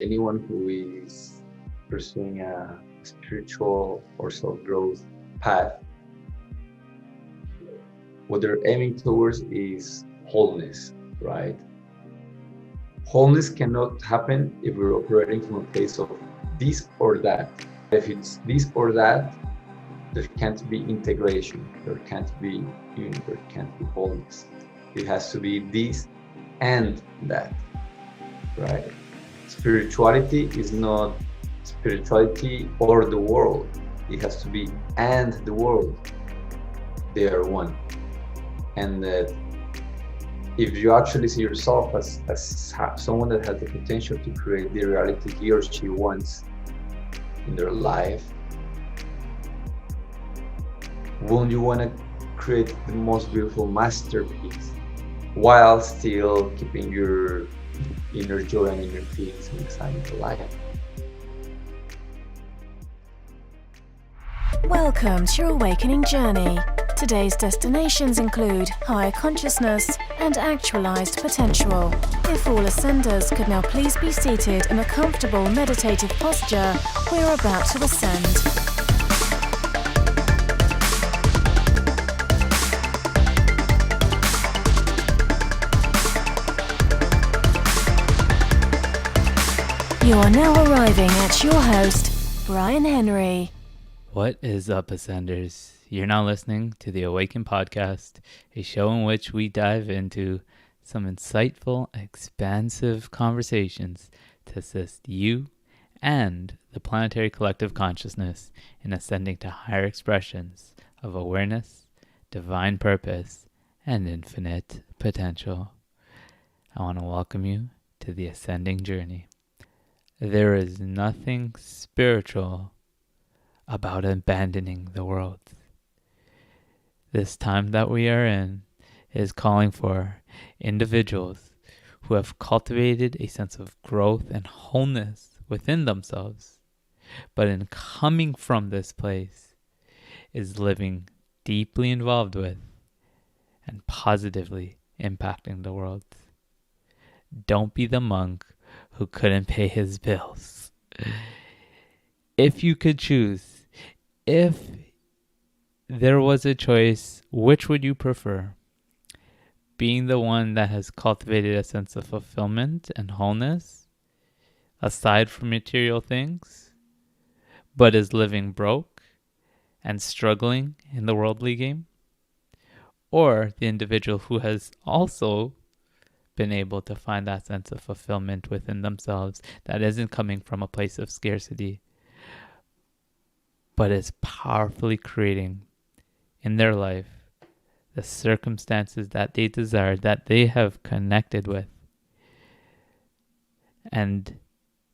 Anyone who is pursuing a spiritual or self-growth path, what they're aiming towards is wholeness, right? Wholeness cannot happen if we're operating from a place of this or that. If it's this or that, there can't be integration, there can't be union, there can't be wholeness. It has to be this and that, right? Spirituality is not spirituality or the world. It has to be and the world. They are one. And that if you actually see yourself as someone that has the potential to create the reality he or she wants in their life, won't you want to create the most beautiful masterpiece while still keeping your inner joy and inner peace and excitement alive? Welcome to your awakening journey. Today's destinations include higher consciousness and actualized potential. If all ascenders could now please be seated in a comfortable meditative posture, we're about to ascend. You are now arriving at your host, Bryan Henry. What is up, Ascenders? You're now listening to the Awaken podcast, a show in which we dive into some insightful, expansive conversations to assist you and the planetary collective consciousness in ascending to higher expressions of awareness, divine purpose, and infinite potential. I want to welcome you to the ascending journey. There is nothing spiritual about abandoning the world. This time that we are in is calling for individuals who have cultivated a sense of growth and wholeness within themselves, but in coming from this place is living deeply involved with and positively impacting the world. Don't be the monk who couldn't pay his bills. If you could choose, if there was a choice, which would you prefer? Being the one that has cultivated a sense of fulfillment and wholeness, aside from material things, but is living broke and struggling in the worldly game? Or the individual who has also been able to find that sense of fulfillment within themselves that isn't coming from a place of scarcity, but is powerfully creating in their life the circumstances that they desire, that they have connected with. And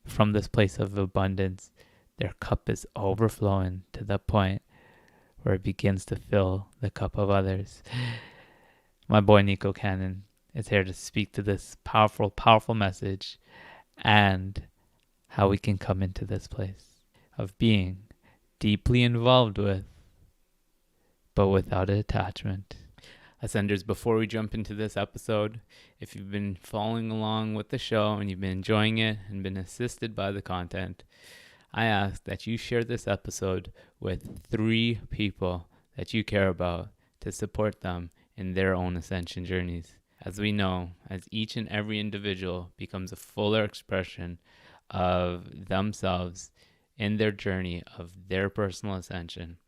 from this place of abundance, their cup is overflowing to the point where it begins to fill the cup of others. My boy Nicolas Canon is here to speak to this powerful, powerful message and how we can come into this place of being deeply involved with, but without attachment. Ascenders, before we jump into this episode, if you've been following along with the show and you've been enjoying it and been assisted by the content, I ask that you share this episode with 3 people that you care about to support them in their own ascension journeys. As we know, as each and every individual becomes a fuller expression of themselves in their journey of their personal ascension,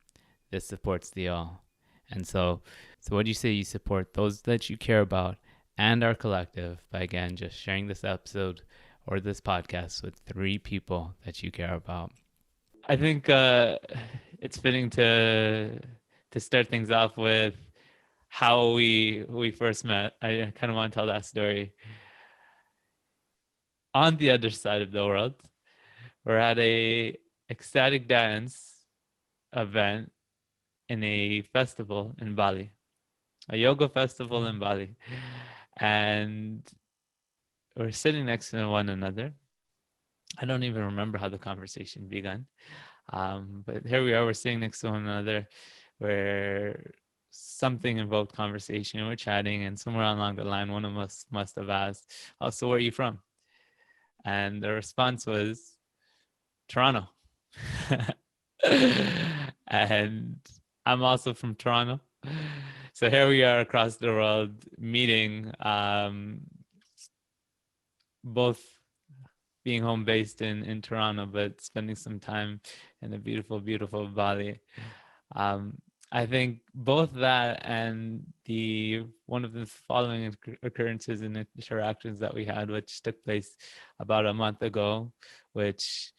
this supports the all. And so what do you say you support those that you care about and our collective by, again, just sharing this episode or this podcast with 3 people that you care about? I think it's fitting to start things off with how we first met. I kind of want to tell that story. On the other side of the world, we're at a ecstatic dance event in a festival in Bali, a yoga festival in Bali. And we're sitting next to one another. I don't even remember how the conversation began. But here we are, we're sitting next to one another, where something invoked conversation, and we're chatting, and somewhere along the line, one of us must have asked, "Oh, so where are you from?" And the response was Toronto. And I'm also from Toronto. So here we are across the world meeting, both being home based in Toronto, but spending some time in the beautiful, beautiful Bali. I think both that and one of the following occurrences and interactions that we had, which took place about a month ago, which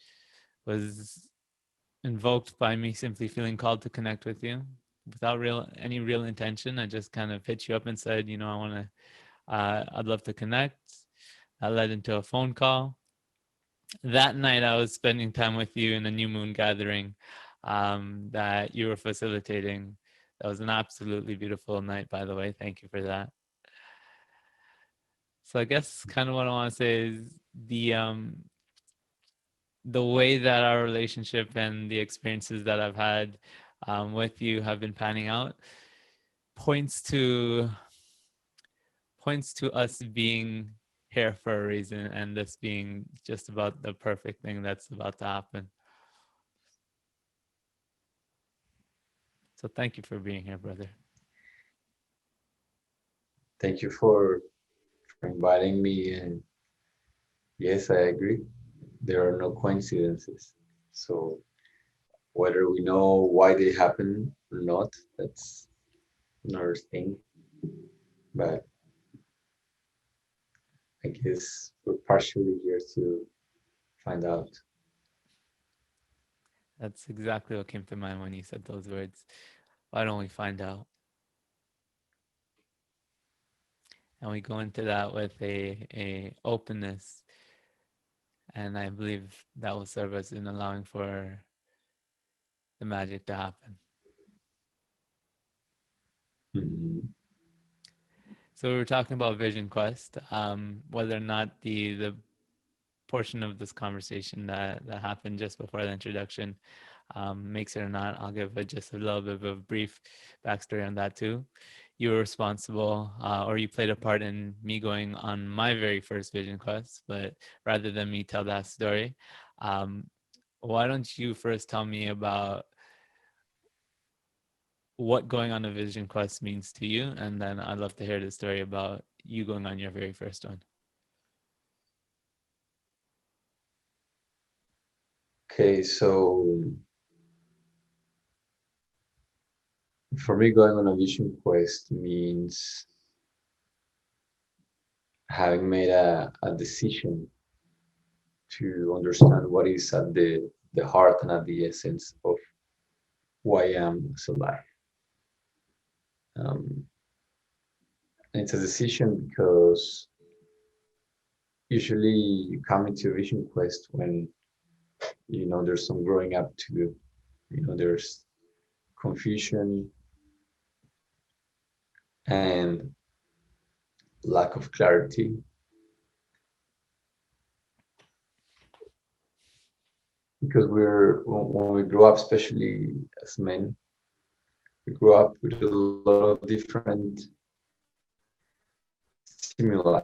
was invoked by me simply feeling called to connect with you without any real intention. I just kind of hit you up and said, I'd love to connect. That led into a phone call. That night I was spending time with you in a new moon gathering that you were facilitating. That was an absolutely beautiful night, by the way. Thank you for that. So I guess kind of what I want to say is the way that our relationship and the experiences that I've had with you have been panning out points to us being here for a reason, and this being just about the perfect thing that's about to happen. So thank you for being here, brother. Thank you for inviting me. And yes, I agree. There are no coincidences. So whether we know why they happen or not, that's another thing. But I guess we're partially here to find out. That's exactly what came to mind when you said those words. Why don't we find out? And we go into that with a openness, and I believe that will serve us in allowing for the magic to happen. Mm-hmm. So we were talking about Vision Quest, whether or not the portion of this conversation that happened just before the introduction makes it or not. I'll give just a little bit of a brief backstory on that too. You were responsible, or you played a part in me going on my very first Vision Quest, but rather than me tell that story, why don't you first tell me about what going on a Vision Quest means to you, and then I'd love to hear the story about you going on your very first one. Okay, so for me, going on a vision quest means having made a decision to understand what is at the heart and at the essence of who I am as a life. And it's a decision because usually you come into a vision quest when there's some growing up to do. There's confusion and lack of clarity. Because when we grow up, especially as men, we grow up with a lot of different stimuli,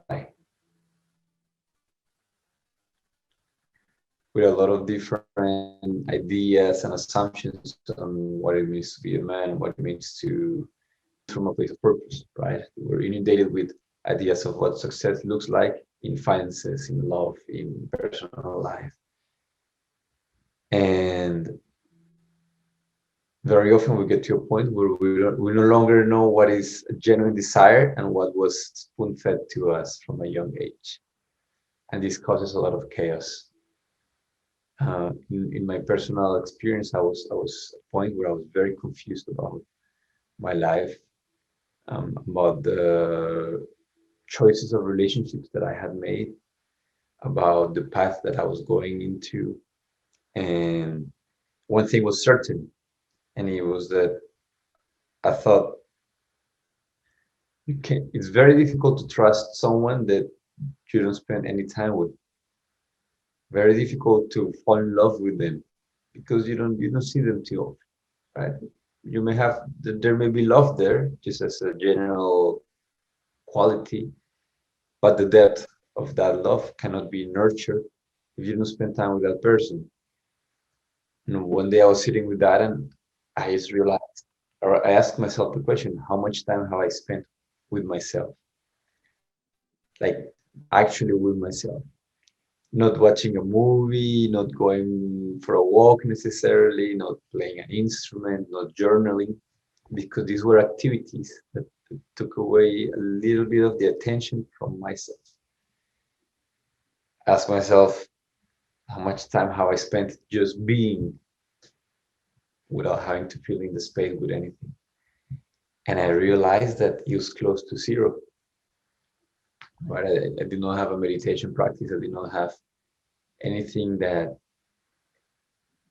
with a lot of different ideas and assumptions on what it means to be a man, what it means to from a place of purpose, right? We're inundated with ideas of what success looks like in finances, in love, in personal life. And very often we get to a point where we no longer know what is a genuine desire and what was spoon-fed to us from a young age. And this causes a lot of chaos. In my personal experience, I was at a point where I was very confused about my life, about the choices of relationships that I had made, about the path that I was going into. And one thing was certain, and it was that I thought it's very difficult to trust someone that you don't spend any time with. Very difficult to fall in love with them because you don't see them too often, right? You may have there may be love there just as a general quality, but the depth of that love cannot be nurtured if you don't spend time with that person. One day I was sitting with that and I just realized, or I asked myself the question, how much time have I spent with myself? Like actually with myself, not watching a movie, not going for a walk necessarily, not playing an instrument, not journaling, because these were activities that took away a little bit of the attention from myself. Ask myself, how much time have I spent just being without having to fill in the space with anything? And I realized that it was close to zero. Right? I did not have a meditation practice. I did not have anything that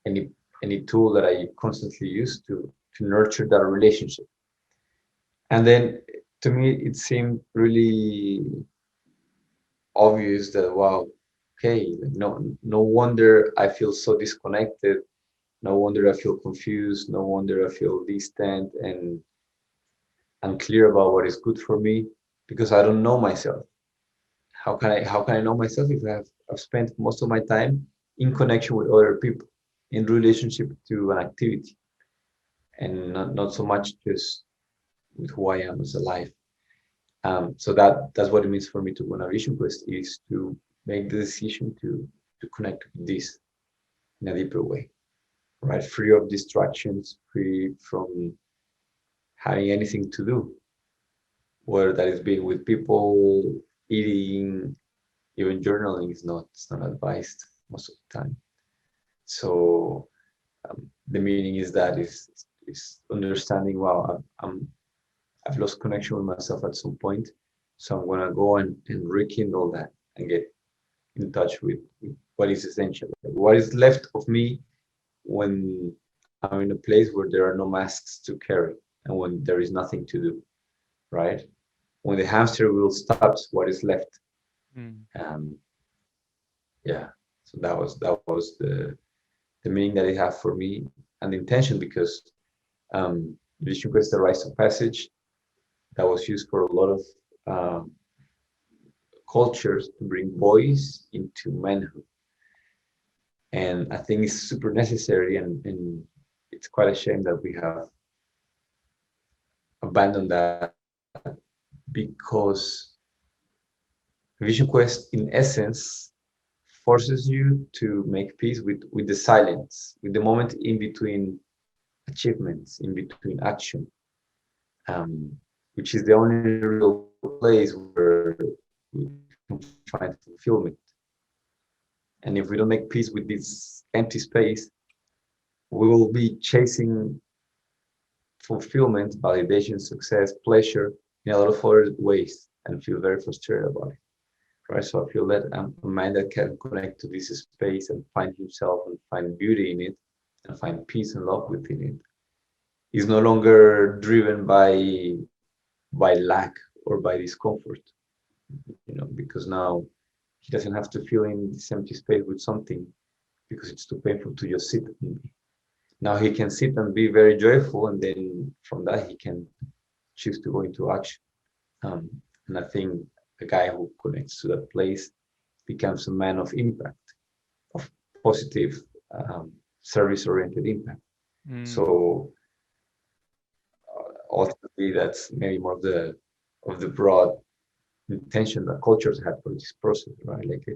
any any tool that I constantly use to nurture that relationship. And then to me, it seemed really obvious that wow, okay, no wonder I feel so disconnected. No wonder I feel confused. No wonder I feel distant and unclear about what is good for me because I don't know myself. How can I know myself if I've spent most of my time in connection with other people, in relationship to an activity, and not so much just with who I am as a life. So that's what it means for me to go on a vision quest is to make the decision to connect with this in a deeper way, right? Free of distractions, free from having anything to do, whether that is being with people, eating, even journaling is not it's not advised most of the time. So the meaning is that is understanding. Wow, I've lost connection with myself at some point, so I'm gonna go and rekindle that and get in touch with what is essential, what is left of me when I'm in a place where there are no masks to carry and when there is nothing to do. Right? When the hamster wheel stops, what is left? Mm. Um, yeah. So that was the meaning that it had for me and the intention because Vision Quest, the Rites of Passage, that was used for a lot of um, cultures to bring boys into manhood. And I think it's super necessary and it's quite a shame that we have abandoned that because Vision Quest, in essence, forces you to make peace with the silence, with the moment in between achievements, in between action, um, which is the only real place where we can find fulfillment. And if we don't make peace with this empty space, we will be chasing fulfillment, validation, success, pleasure in a lot of other ways and feel very frustrated about it. Right? So I feel that a mind that can connect to this space and find himself and find beauty in it and find peace and love within it is no longer driven by lack or by discomfort, because now he doesn't have to fill in this empty space with something because it's too painful to just sit and be. Now he can sit and be very joyful, and then from that he can choose to go into action. And I think a guy who connects to that place becomes a man of impact, of positive, service-oriented impact. Mm. So ultimately, that's maybe more of the broad intention that cultures had for this process, right? Like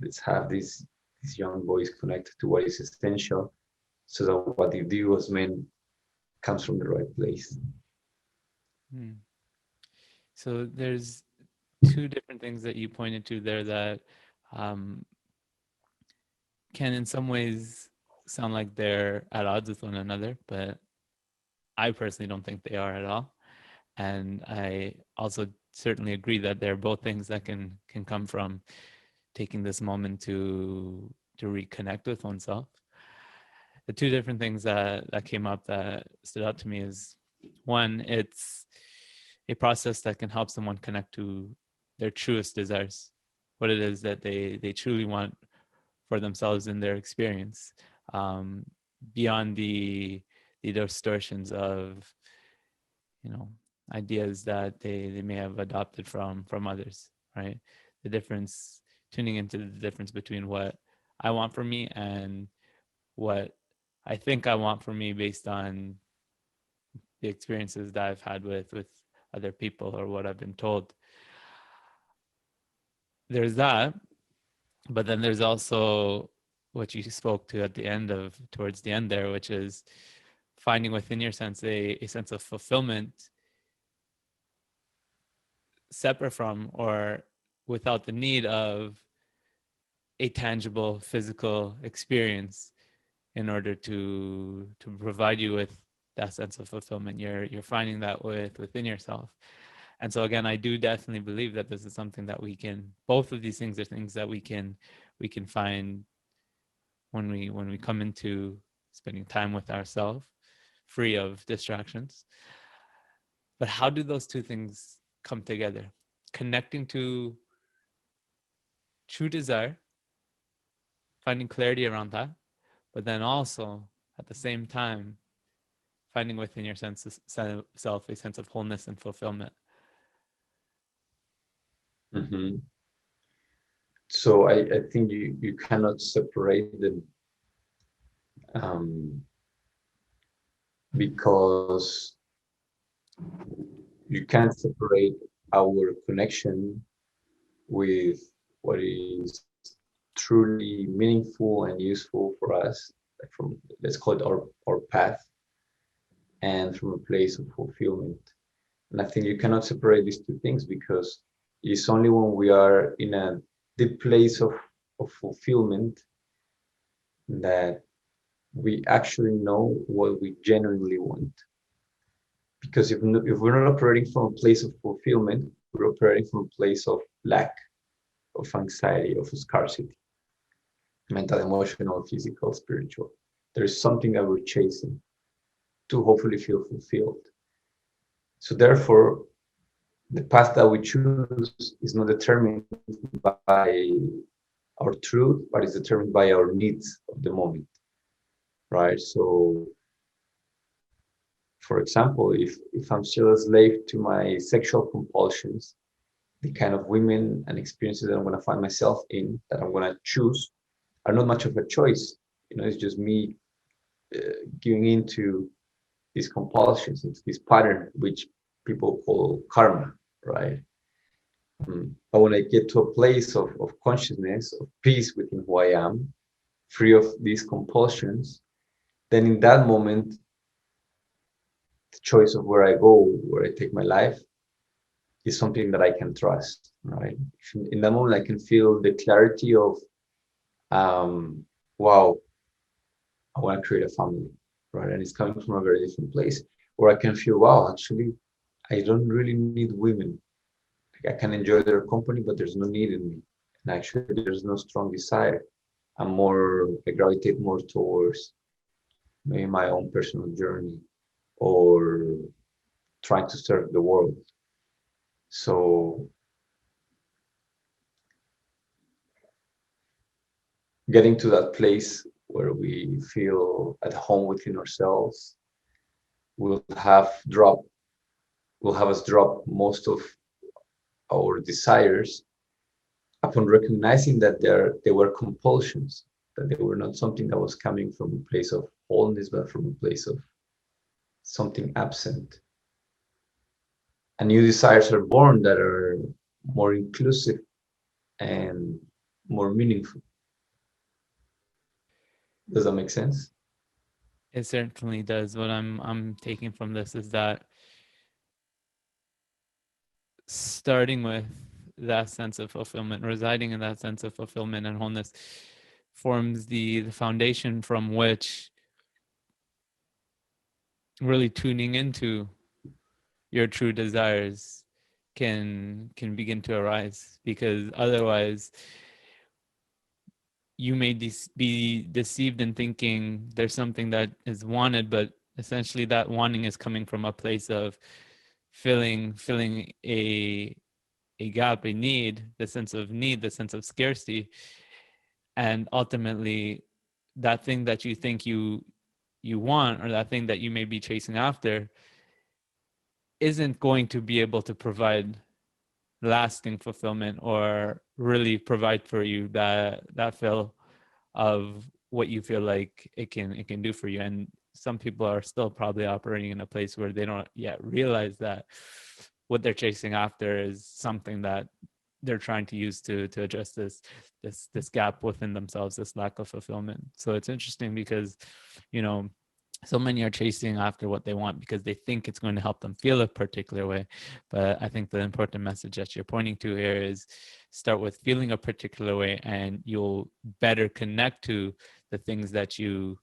let's have these young boys connected to what is essential, so that what they do as men comes from the right place. Mm. So there's two different things that you pointed to there that um, can in some ways sound like they're at odds with one another, but I personally don't think they are at all. And I also certainly agree that they're both things that can come from taking this moment to reconnect with oneself. The two different things that came up that stood out to me is one, it's a process that can help someone connect to their truest desires, what it is that they truly want for themselves in their experience, um, beyond the distortions of ideas that they may have adopted from others, right? The difference tuning into the difference between what I want for me and what I think I want for me based on the experiences that I've had with other people or what I've been told. There's that, but then there's also what you spoke to at the end of towards the end there, which is finding within your sense a sense of fulfillment separate from or without the need of a tangible physical experience in order to provide you with that sense of fulfillment. You're finding that within yourself. And so again, I do definitely believe that this is something that we can, both of these things are things that we can find when we come into spending time with ourselves, free of distractions. But how do those two things come together? Connecting to true desire, finding clarity around that, but then also at the same time finding within your sense of self a sense of wholeness and fulfillment. Mm-hmm. So I think you cannot separate them, because you can't separate our connection with what is truly meaningful and useful for us, like from, let's call it our path, and from a place of fulfillment. And I think you cannot separate these two things, because it's only when we are in a deep place of fulfillment that we actually know what we genuinely want. Because if we're not operating from a place of fulfillment, we're operating from a place of lack, of anxiety, of scarcity, mental, emotional, physical, spiritual. There's something that we're chasing to hopefully feel fulfilled. So therefore, the path that we choose is not determined by our truth, but is determined by our needs of the moment, right? So, for example, if I'm still a slave to my sexual compulsions, the kind of women and experiences that I'm going to find myself in, that I'm going to choose, are not much of a choice. It's just me giving into these compulsions, into this pattern, which people call karma, right? But when I get to a place of consciousness, of peace within who I am, free of these compulsions, then in that moment, the choice of where I go, where I take my life, is something that I can trust, right? In that moment, I can feel the clarity of, wow, I want to create a family, right? And it's coming from a very different place. Or I can feel, wow, actually, I don't really need women. Like, I can enjoy their company, but there's no need in me. And actually, there's no strong desire. I gravitate more towards maybe my own personal journey, or trying to serve the world. So getting to that place where we feel at home within ourselves will have us drop most of our desires upon recognizing that they were compulsions, that they were not something that was coming from a place of wholeness, but from a place of something absent. And new desires are born that are more inclusive and more meaningful. Does that make sense? It certainly does. What I'm taking from this is that starting with that sense of fulfillment, residing in that sense of fulfillment and wholeness, forms the foundation from which really tuning into your true desires can begin to arise. Because otherwise you may be deceived in thinking there's something that is wanted, but essentially that wanting is coming from a place of filling a gap, a need, the sense of need, the sense of scarcity. And ultimately that thing that you think you want, or that thing that you may be chasing after, isn't going to be able to provide lasting fulfillment or really provide for you that feel of what you feel like it can do for you. And some people are still probably operating in a place where they don't yet realize that what they're chasing after is something that they're trying to use to address this gap within themselves, this lack of fulfillment. So it's interesting because, you know, so many are chasing after what they want because they think it's going to help them feel a particular way. But I think the important message that you're pointing to here is start with feeling a particular way, and you'll better connect to the things that you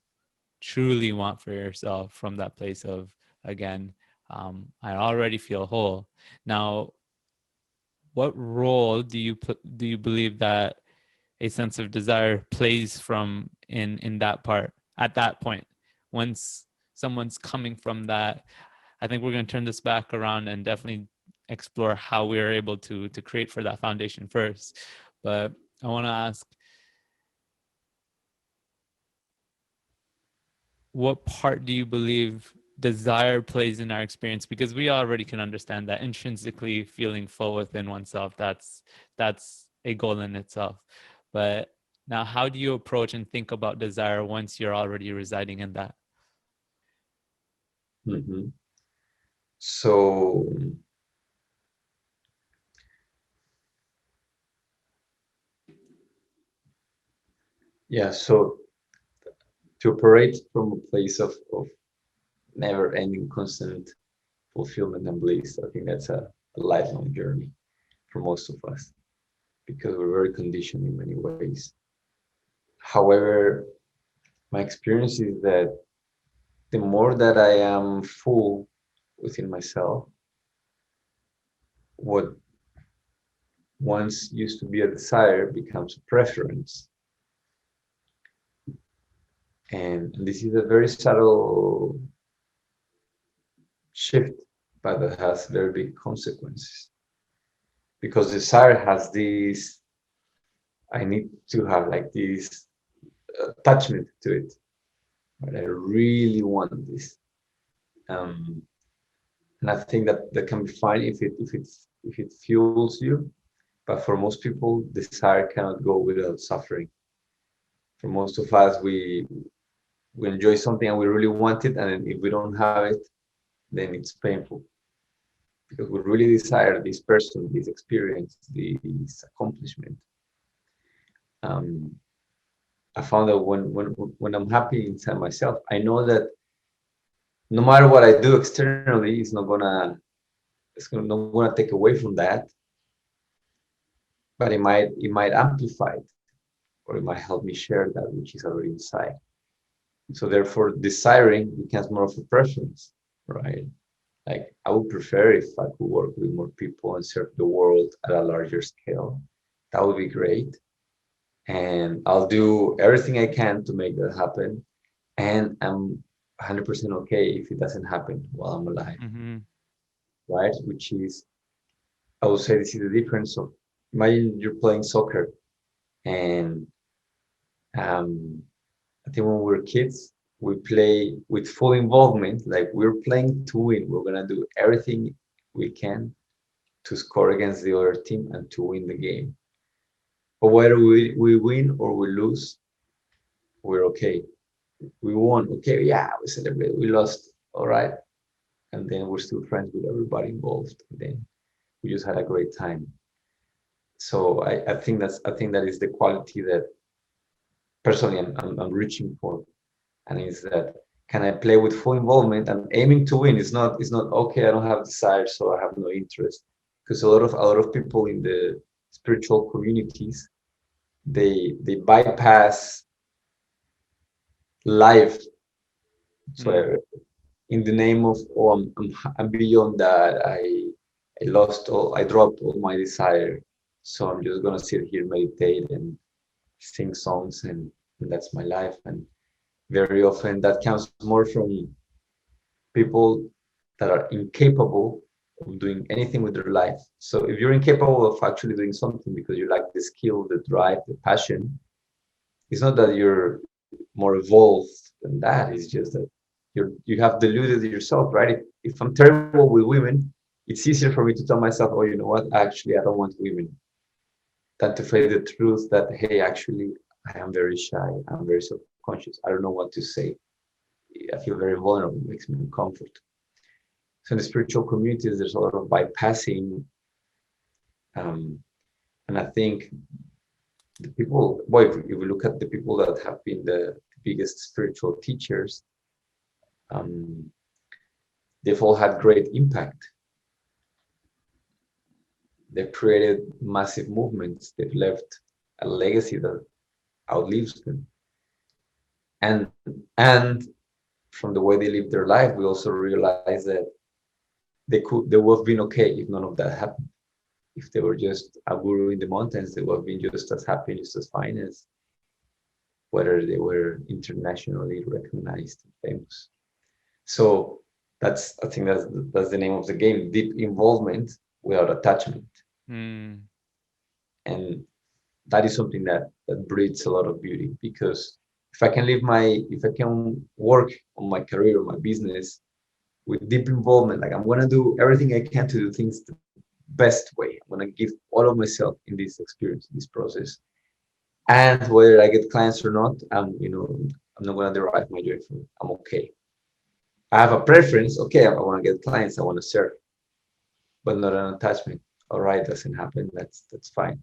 truly want for yourself from that place of, again, I already feel whole. Now, what role do you believe that a sense of desire plays from in that part at that point? Once someone's coming from that, I think we're going to turn this back around and definitely explore how we are able to create for that foundation first. But I want to ask, what part do you believe desire plays in our experience? Because we already can understand that intrinsically feeling full within oneself, that's a goal in itself. But now, how do you approach and think about desire once you're already residing in that? Mhm. So yeah, so to operate from a place of never-ending constant fulfillment and bliss, I think that's a lifelong journey for most of us because we're very conditioned in many ways. However, my experience is that the more that I am full within myself, what once used to be a desire becomes a preference. And this is a very subtle shift, but that has very big consequences. Because desire has this, I need to have like this attachment to it. Right? I really want this. Um, and I think that that can be fine if it fuels you. But for most people, desire cannot go without suffering. For most of us, we enjoy something and we really want it, and if we don't have it, then it's painful because we really desire this person, this experience, this accomplishment. Um, I found that when I'm happy inside myself, I know that no matter what I do externally, not gonna take away from that, but it might amplify it, or it might help me share that which is already inside. So therefore, desiring becomes more of a preference, right? Like I would prefer if I could work with more people and serve the world at a larger scale. That would be great. And I'll do everything I can to make that happen. And I'm 100% okay if it doesn't happen while I'm alive, Mm-hmm. right? Which is, I would say, this is the difference of, imagine you're playing soccer, and um, I think when we're kids, we play with full involvement, like we're playing to win. We're gonna do everything we can to score against the other team and to win the game. But whether we win or we lose, we're okay. We won, okay, yeah, we celebrate. We lost, all right. And then we're still friends with everybody involved. And then we just had a great time. So I think that is the quality that personally I'm reaching for. And is that, can I play with full involvement and aiming to win? It's not okay, I don't have desire, so I have no interest. Because a lot of people in the spiritual communities, they bypass life. So in the name of, oh, I'm beyond that. I dropped all my desire. So I'm just gonna sit here, meditate, and sing songs, and that's my life. And very often that comes more from people that are incapable of doing anything with their life. So if you're incapable of actually doing something because you lack the skill, the drive, the passion, it's not that you're more evolved than that. It's just that you have deluded yourself, right? If I'm terrible with women, it's easier for me to tell myself, oh, you know what? Actually, I don't want women. than to face the truth that, hey, actually, I am very shy. I'm very self-conscious. I don't know what to say. I feel very vulnerable. It makes me uncomfortable. So in the spiritual communities, there's a lot of bypassing. Um, and I think the people, well, if we look at the people that have been the biggest spiritual teachers, um, they've all had great impact. They've created massive movements. They've left a legacy that outlives them. And and from the way they live their life, we also realize that they would have been okay if none of that happened. If they were just a guru in the mountains, they would have been just as happy, just as fine as whether they were internationally recognized and famous. So I think that's the name of the game: deep involvement without attachment. Mm. And that is something that breeds a lot of beauty, because if I can work on my career, my business with deep involvement, like I'm gonna do everything I can to do things the best way. I'm gonna give all of myself in this experience, this process. And whether I get clients or not, I'm not gonna derive my joy from it. I'm okay. I have a preference. Okay, I want to get clients. I want to serve, but not an attachment. All right, doesn't happen. That's fine.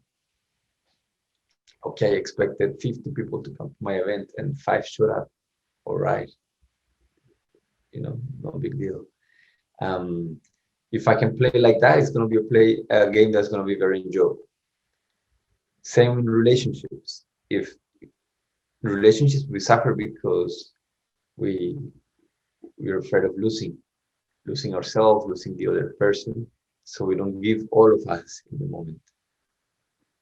Okay, I expected 50 people to come to my event and five showed up. All right, no big deal. Um, if I can play like that, it's going to be a game that's going to be very enjoyable. Same in relationships. If in relationships we suffer because we we're afraid of losing ourselves, losing the other person, so we don't give all of us in the moment.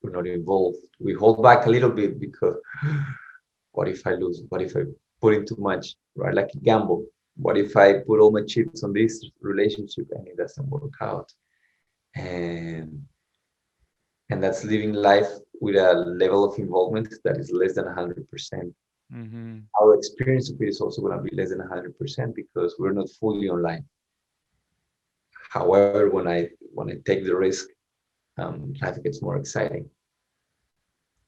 We're not involved. We hold back a little bit because what if I lose? What if I put in too much? Right, like a gamble. What if I put all my chips on this relationship and it doesn't work out? And and that's living life with a level of involvement that is less than 100%. Mm-hmm. Our experience of it is also going to be less than 100% because we're not fully online. However, when I take the risk, life gets more exciting.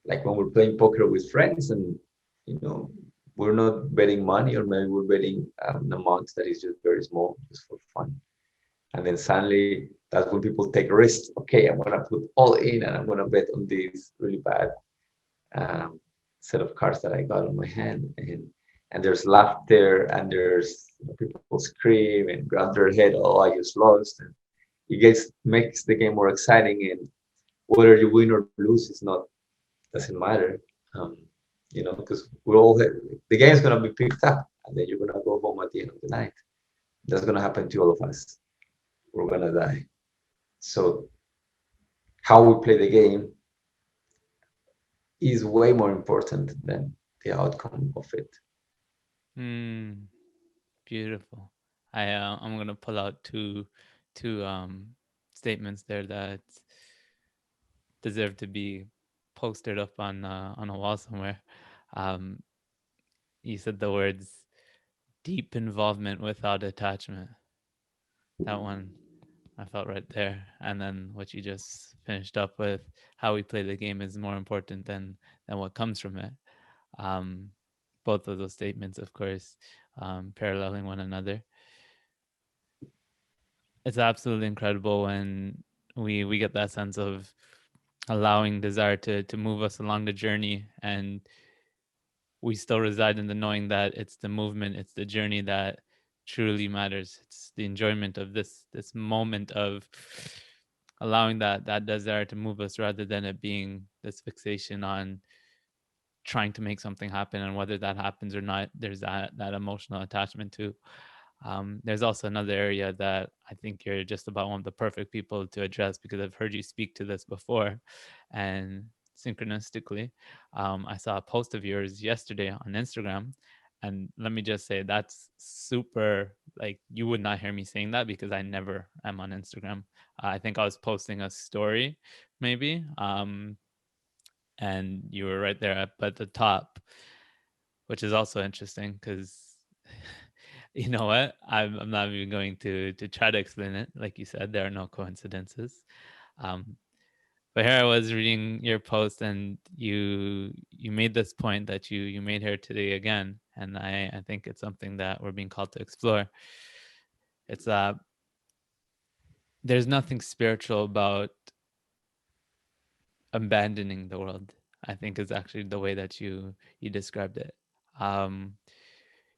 Like when we're playing poker with friends, and you know we're not betting money, or maybe we're betting an amount that is just very small, just for fun. And then suddenly, that's when people take risks. Okay, I'm gonna put all in, and I'm gonna bet on this really bad um, set of cards that I got on my hand, and there's laughter, and there's people scream and grab their head. Oh, I just lost. And it makes the game more exciting, and whether you win or lose is not doesn't matter. Um, because the game is gonna be picked up, and then you're gonna go home at the end of the night. That's gonna happen to all of us. We're gonna die. So how we play the game is way more important than the outcome of it. Mm. Beautiful. I'm gonna pull out two statements there that deserve to be posted up on a wall somewhere. Um, you said the words deep involvement without attachment. That one I felt right there. And then what you just finished up with, how we play the game is more important than what comes from it. Um, both of those statements, of course, paralleling one another. It's absolutely incredible when we get that sense of allowing desire to move us along the journey, and we still reside in the knowing that it's the movement, it's the journey that truly matters. It's the enjoyment of this moment of allowing that desire to move us, rather than it being this fixation on trying to make something happen, and whether that happens or not, there's that emotional attachment to. There's also another area that I think you're just about one of the perfect people to address, because I've heard you speak to this before. And synchronistically, I saw a post of yours yesterday on Instagram. And let me just say, that's super, like, you would not hear me saying that because I never am on Instagram. I think I was posting a story, maybe. And you were right there at the top, which is also interesting because you know what? I'm not even going to try to explain it. Like you said, there are no coincidences. Um, But here I was reading your post, and you made this point that you made here today again, and I think it's something that we're being called to explore. It's that there's nothing spiritual about abandoning the world, I think, is actually the way that you described it. Um,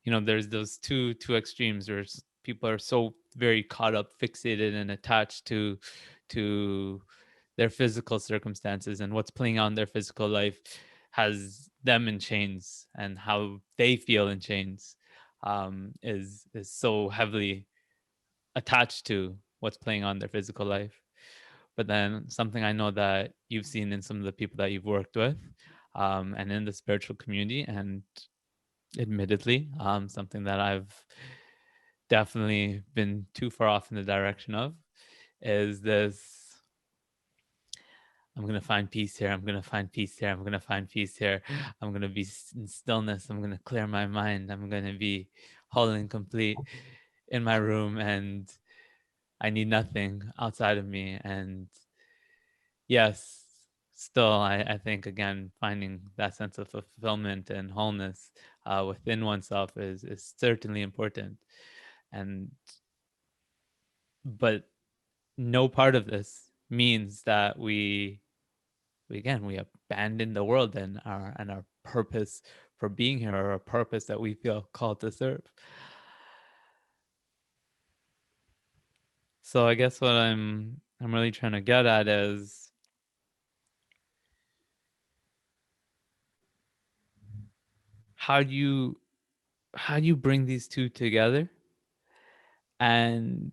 there's those two extremes where people are so very caught up, fixated, and attached to their physical circumstances, and what's playing out in their physical life has them in chains, and how they feel in chains is so heavily attached to what's playing on their physical life. But then something I know that you've seen in some of the people that you've worked with, and in the spiritual community, and admittedly, something that I've definitely been too far off in the direction of, is this: I'm going to find peace here. I'm going to find peace here. I'm going to find peace here. I'm going to be in stillness. I'm going to clear my mind. I'm going to be whole and complete in my room, and I need nothing outside of me. And yes, still, I think, again, finding that sense of fulfillment and wholeness within oneself is certainly important. And but no part of this means that we abandon the world and our purpose for being here, or a purpose that we feel called to serve. So I guess what I'm really trying to get at is, how do you bring these two together, and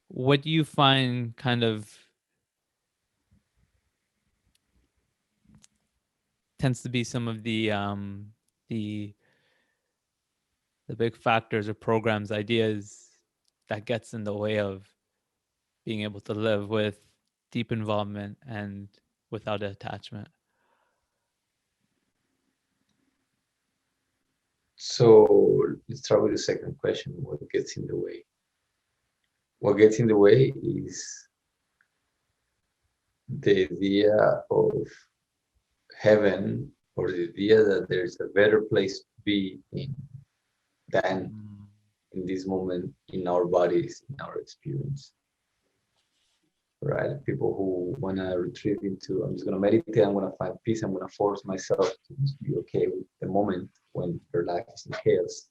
what do you find kind of tends to be some of the big factors or programs, ideas that gets in the way of being able to live with deep involvement and without attachment? So let's start with the second question. What gets in the way? What gets in the way is the idea of heaven, or the idea that there's a better place to be in than in this moment in our bodies, in our experience. Right? People who want to retreat into, I'm just going to meditate, I'm going to find peace, I'm going to force myself to just be okay with the moment when your life is in chaos.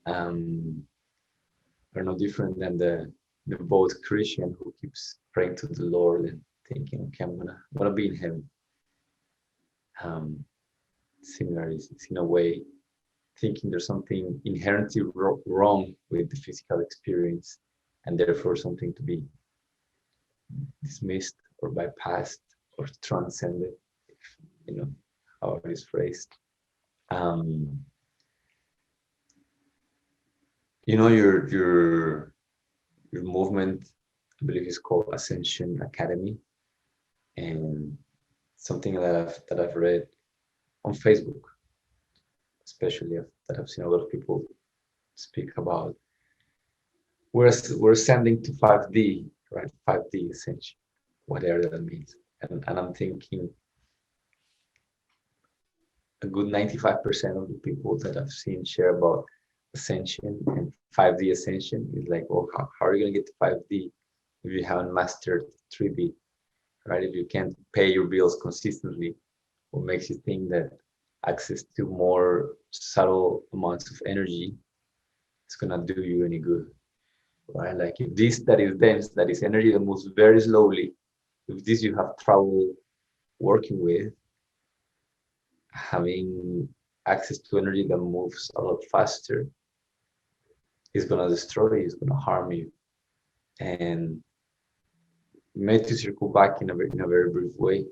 Are no different than the boat Christian who keeps praying to the Lord and thinking, okay, I'm gonna be in heaven. Similar is in a way thinking there's something inherently wrong with the physical experience, and therefore something to be dismissed or bypassed or transcended, if you know how it is phrased. Your movement, I believe, is called Ascension Academy, and something that I've read on Facebook, especially, that I've seen a lot of people speak about. We're ascending to 5D, right? 5D Ascension, whatever that means. And I'm thinking a good 95% of the people that I've seen share about Ascension and 5D Ascension is like, well, how are you going to get to 5D if you haven't mastered 3D, right? If you can't pay your bills consistently, what makes you think that access to more subtle amounts of energy is going to do you any good, right? Like if this that is dense, that is energy that moves very slowly, if this you have trouble working with, having access to energy that moves a lot faster is going to destroy you, is going to harm you. And made to circle back in a very brief way,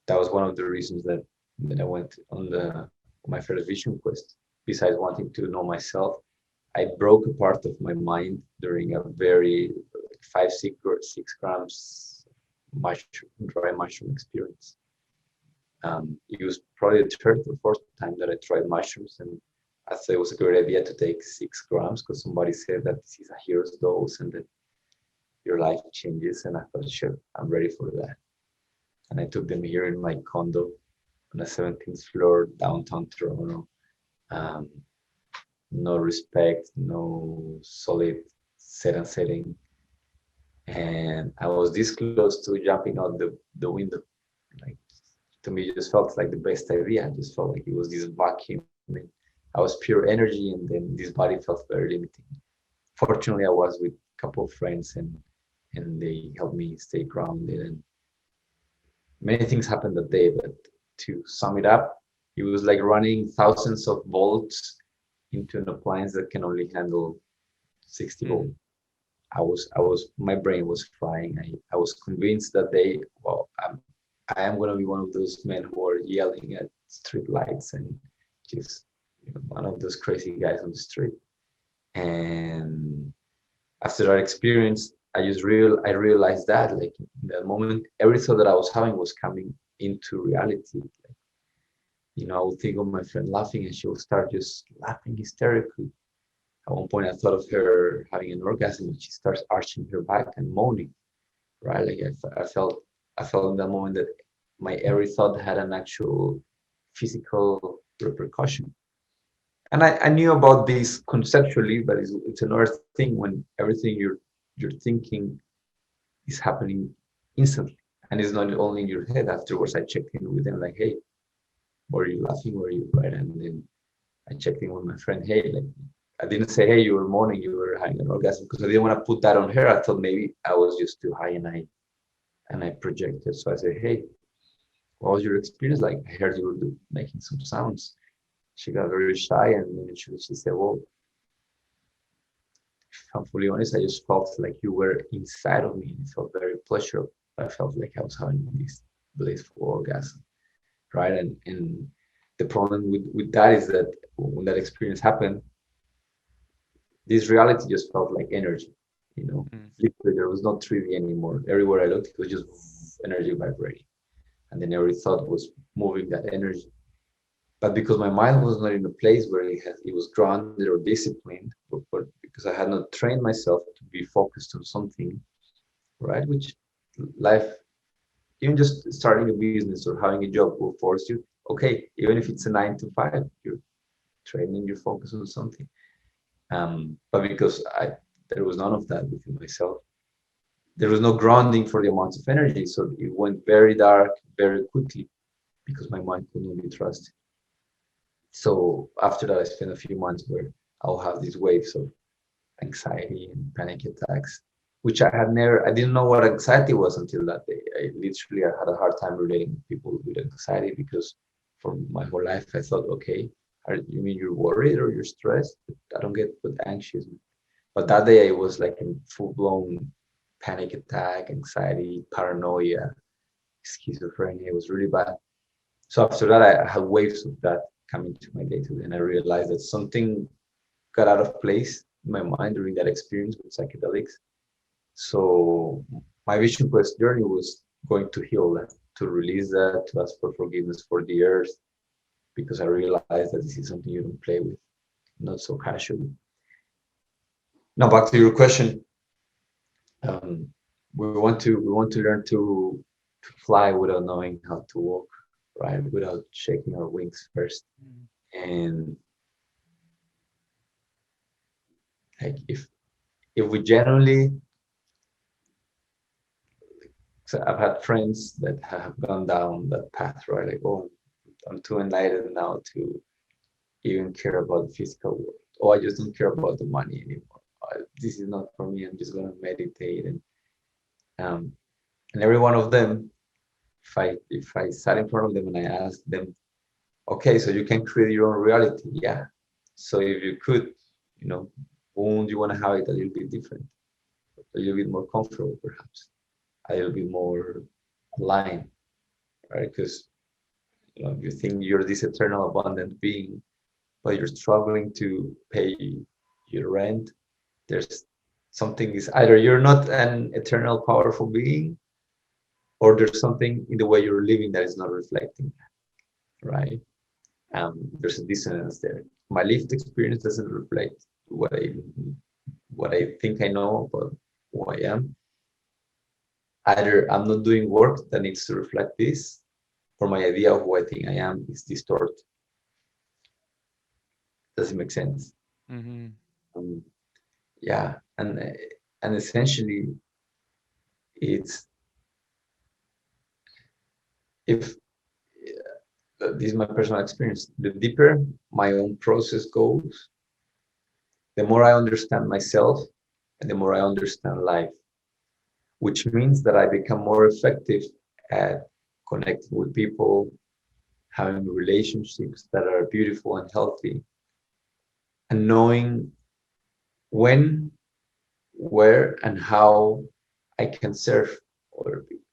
that was one of the reasons that I went on my first vision quest. Besides wanting to know myself, I broke a part of my mind during a very 6 grams dry mushroom experience. It was probably the third or fourth time that I tried mushrooms, and I thought it was a great idea to take 6 grams because somebody said that this is a hero's dose and that your life changes. And I thought, sure, I'm ready for that. And I took them here in my condo on the 17th floor, downtown Toronto. Um, no respect, no solid set and setting. And I was this close to jumping out the window. Like, to me, it just felt like the best idea. I just felt like it was this vacuum. And I was pure energy, and then this body felt very limiting. Fortunately, I was with a couple of friends, and they helped me stay grounded. And many things happened that day, but to sum it up, it was like running thousands of volts into an appliance that can only handle 60 volts. My brain was frying. I was convinced that day, well, I am going to be one of those men who are yelling at street lights and just, one of those crazy guys on the street. And after that experience, I realized that, like, in that moment, every thought that I was having was coming into reality. Like, I would think of my friend laughing, and she would start just laughing hysterically. At one point, I thought of her having an orgasm, and she starts arching her back and moaning. Right? Like, I felt in that moment that my every thought had an actual physical repercussion. And I knew about this conceptually, but it's another thing when everything you're thinking is happening instantly, and it's not only in your head. Afterwards, I checked in with them, like, hey, were you laughing? Were you right? And then I checked in with my friend, hey, like, I didn't say, hey, you were moaning, you were having an orgasm, because I didn't want to put that on her. I thought maybe I was just too high, and I projected. So I said, hey, what was your experience like? I heard you were making some sounds. She got very shy, and eventually she said, well, if I'm fully honest, I just felt like you were inside of me. It felt very pleasurable. I felt like I was having this blissful orgasm, right? And the problem with that is that when that experience happened, this reality just felt like energy, Literally, there was not 3D anymore. Everywhere I looked, it was just energy vibrating. And then every thought was moving that energy. But because my mind was not in a place where it was grounded or disciplined, but because I had not trained myself to be focused on something, right? Which life, even just starting a business or having a job, will force you. Okay, even if it's a 9 to 5, you're training your focus on something. But because there was none of that within myself, there was no grounding for the amounts of energy. So it went very dark very quickly because my mind could not be trusted. So after that, I spent a few months where I'll have these waves of anxiety and panic attacks, which I didn't know what anxiety was until that day. I had a hard time relating to people with anxiety because for my whole life, I thought, okay, you mean you're worried or you're stressed? I don't get what anxious means. But that day I was like in full-blown panic attack, anxiety, paranoia, schizophrenia. It was really bad. So after that, I had waves of that coming to my day-to-day, and I realized that something got out of place in my mind during that experience with psychedelics. So my vision for this journey was going to heal that, to release that, to ask for forgiveness for the earth, because I realized that this is something you don't play with, not so casually. Now back to your question. We want to learn to fly without knowing how to walk, right? Without shaking our wings first. And like if we generally, so I've had friends that have gone down that path, right? Like, oh, I'm too enlightened now to even care about the physical world. Oh, I just don't care about the money anymore. This is not for me. I'm just gonna meditate, and every one of them, if I sat in front of them and I asked them, okay, so you can create your own reality, yeah. So if you could, wouldn't you want to have it a little bit different, a little bit more comfortable, perhaps, a little bit more aligned, right? Because you think you're this eternal abundant being, but you're struggling to pay your rent. There's something is either you're not an eternal powerful being, or there's something in the way you're living that is not reflecting that, right? There's a dissonance there. My lived experience doesn't reflect what I think I know about who I am, either I'm not doing work that needs to reflect this, or my idea of who I think I am is distorted. Does it make sense? Mm-hmm. Um, yeah, and essentially, it's if this is my personal experience, the deeper my own process goes, the more I understand myself and the more I understand life, which means that I become more effective at connecting with people, having relationships that are beautiful and healthy, and knowing when, where, and how I can serve other people,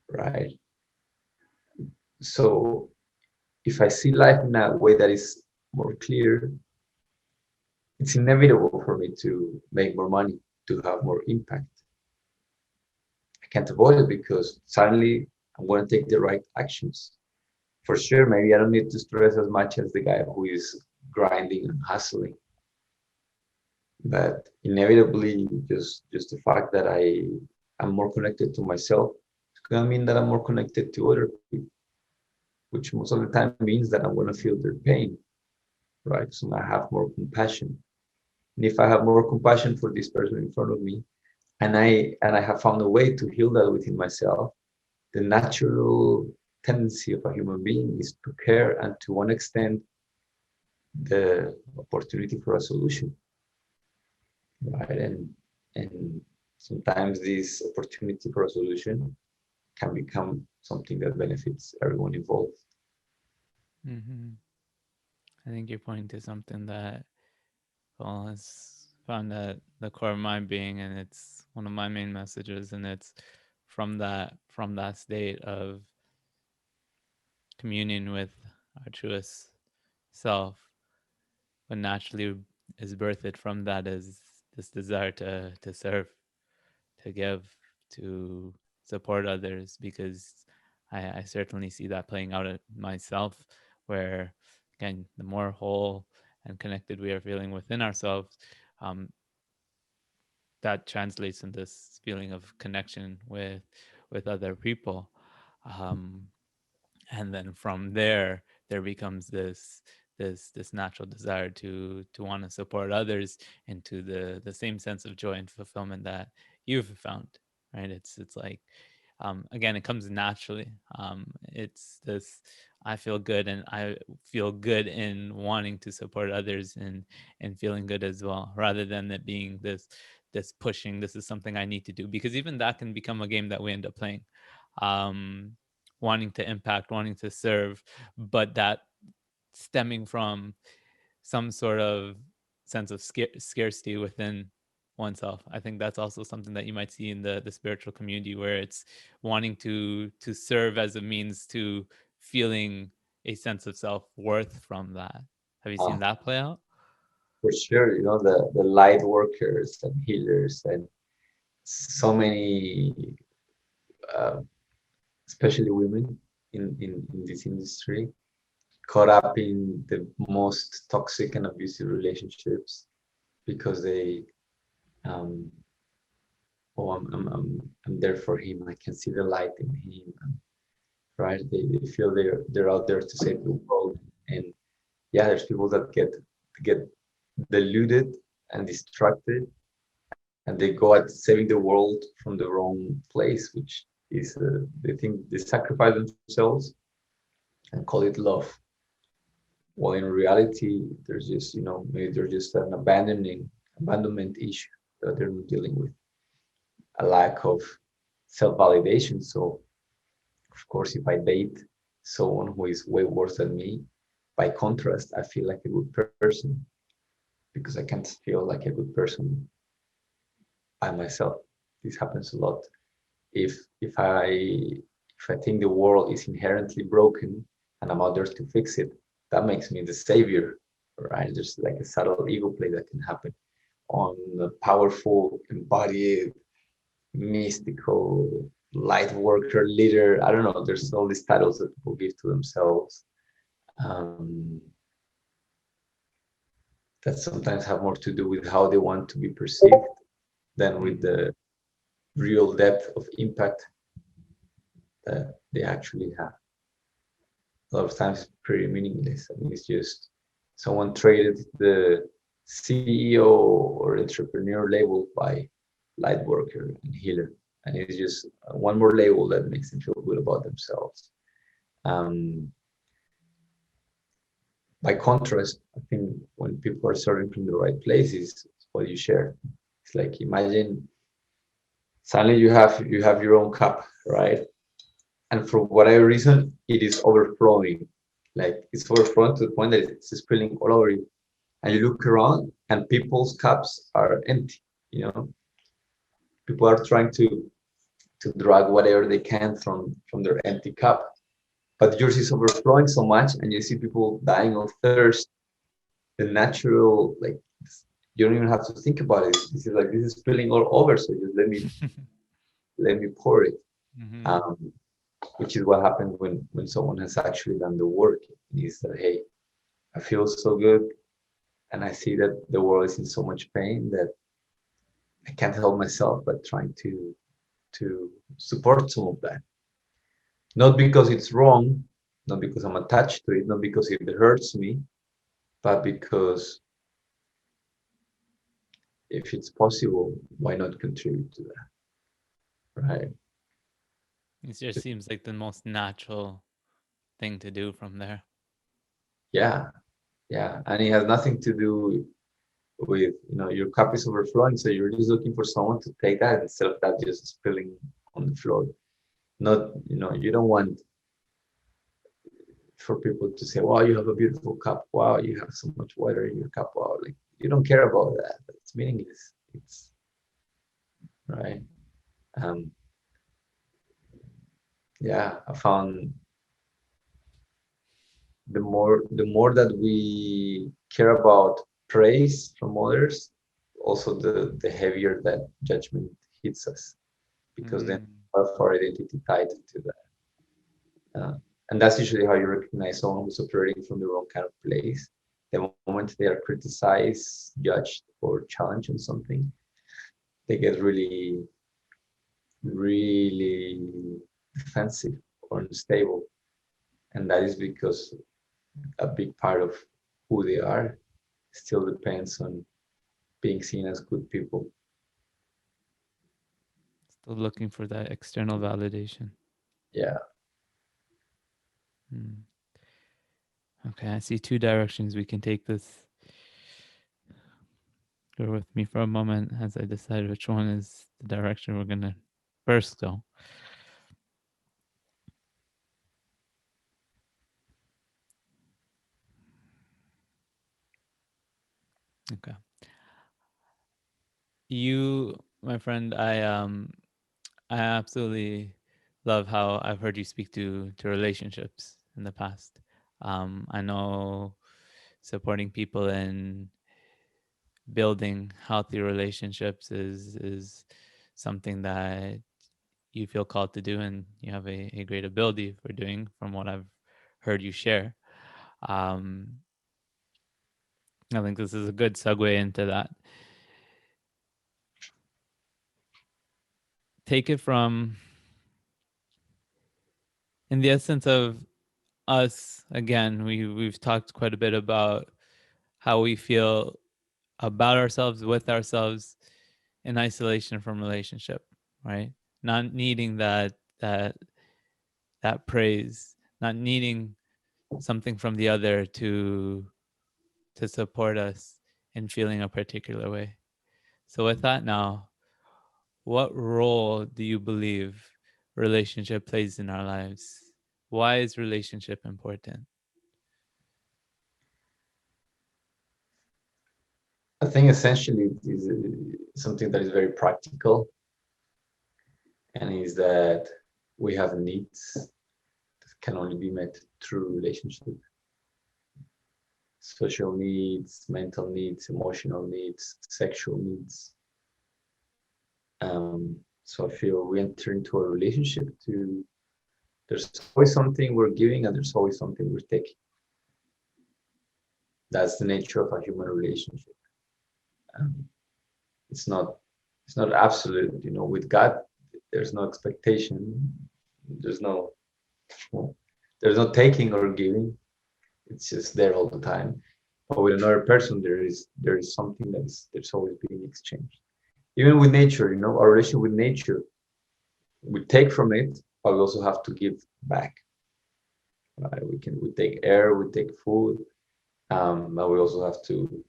right? So if I see life in a way that is more clear, it's inevitable for me to make more money, to have more impact. I can't avoid it because suddenly I'm going to take the right actions. For sure, maybe I don't need to stress as much as the guy who is grinding and hustling. But inevitably, just the fact that am more connected to myself, it's gonna mean that I'm more connected to other people, which most of the time means that I'm gonna feel their pain, right? So I have more compassion. And if I have more compassion for this person in front of me, and I have found a way to heal that within myself, the natural tendency of a human being is to care and to want to extend the opportunity for a solution, right? And sometimes this opportunity for a solution can become something that benefits everyone involved. Mm-hmm. I think you're pointing to something that, well, has found at the core of my being, and it's one of my main messages, and it's from that state of communion with our truest self, what naturally is birthed from that is this desire to serve, to give, to support others, because I certainly see that playing out at myself, where again, the more whole and connected we are feeling within ourselves, um, that translates in this feeling of connection with other people. Um, and then from there becomes this natural desire to want to support others into the same sense of joy and fulfillment that you've found, right? It's like, again, it comes naturally. It's this, I feel good, and I feel good in wanting to support others and feeling good as well, rather than it being this pushing, this is something I need to do, because even that can become a game that we end up playing, um wanting to impact, wanting to serve, but that stemming from some sort of sense of scarcity within oneself. I think that's also something that you might see in the spiritual community, where it's wanting to serve as a means to feeling a sense of self-worth from that. Have you seen Uh, that play out? for sure, the light workers and healers and so many, uh, especially women in this industry, caught up in the most toxic and abusive relationships because they, um, oh, I'm there for him. I can see the light in him, right? They feel they're out there to save the world, and yeah, there's people that get deluded and distracted, and they go at saving the world from the wrong place, which is they think they sacrifice themselves and call it love. Well, in reality, there's just maybe there's just an abandonment issue that they're not dealing with, a lack of self-validation. So of course, if I date someone who is way worse than me, by contrast, I feel like a good person because I can't feel like a good person by myself. This happens a lot. If I think the world is inherently broken and I'm out there to fix it, that makes me the savior, right? There's like a subtle ego play that can happen on a powerful, embodied, mystical, light worker, leader. I don't know. There's all these titles that people give to themselves, um, that sometimes have more to do with how they want to be perceived than with Mm-hmm. real depth of impact that they actually have. A lot of times it's pretty meaningless. I mean, it's just someone traded the CEO or entrepreneur label by lightworker and healer, and it's just one more label that makes them feel good about themselves. By contrast, I think when people are starting from the right places, what you share, it's like imagine suddenly you have your own cup, right? And for whatever reason, it is overflowing. Like it's overflowing to the point that it's spilling all over you. And you look around, and people's cups are empty. You know, people are trying to drag whatever they can from their empty cup, but yours is overflowing so much, and you see people dying of thirst. The natural, like, you don't even have to think about it. This is like, this is spilling all over, so just let me pour it. Mm-hmm. Which is what happens when someone has actually done the work. Is that, hey, I feel so good, and I see that the world is in so much pain that I can't help myself but trying to support some of that. Not because it's wrong, not because I'm attached to it, not because it hurts me, but because if it's possible, why not contribute to that, right? It just seems like the most natural thing to do from there. Yeah, yeah, and it has nothing to do with, your cup is overflowing, so you're just looking for someone to take that instead of that just spilling on the floor. Not, you don't want for people to say, wow, you have a beautiful cup, wow, you have so much water in your cup, wow, like, you don't care about that. It's meaningless. It's right. um yeah, I found the more that we care about praise from others, also the heavier that judgment hits us, because then our identity tied to that. And that's usually how you recognize someone who's operating from the wrong kind of place. The moment they are criticized, judged, or challenged on something, they get really, really defensive or unstable. And that is because a big part of who they are still depends on being seen as good people. Still looking for that external validation. Yeah. Okay, I see two directions we can take this. Bear with me for a moment as I decide which one is the direction we're going to first go. Okay. You, my friend, I absolutely love how I've heard you speak to relationships in the past. I know supporting people in building healthy relationships is something that you feel called to do, and you have a great ability for doing, from what I've heard you share. I think this is a good segue into that. Take it from, in the essence of us, again, we've talked quite a bit about how we feel about ourselves, with ourselves, in isolation from relationship, right? Not needing that praise, not needing something from the other to support us in feeling a particular way. So with that now, what role do you believe relationship plays in our lives? Why is relationship important? I think essentially it is something that is very practical, and is that we have needs that can only be met through relationship. Social needs, mental needs, emotional needs, sexual needs. So I feel we enter into a relationship to, there's always something we're giving and there's always something we're taking. That's the nature of a human relationship. It's not It's not absolute. With God, there's no expectation. There's no there's no taking or giving. It's just there all the time. But with another person, there is something that's always being exchanged. Even with nature, our relation with nature, we take from it, but we also have to give back. Right? We take air, we take food, but we also have to,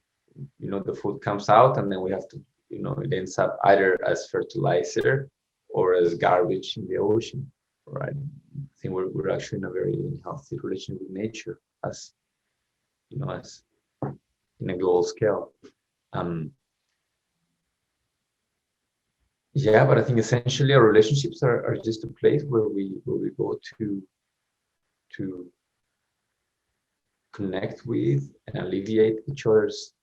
the food comes out, and then we have to, it ends up either as fertilizer or as garbage in the ocean. Right? I think we're actually in a very healthy relation with nature, as as in a global scale. Yeah, but I think essentially our relationships are just a place where we go to connect with and alleviate each other's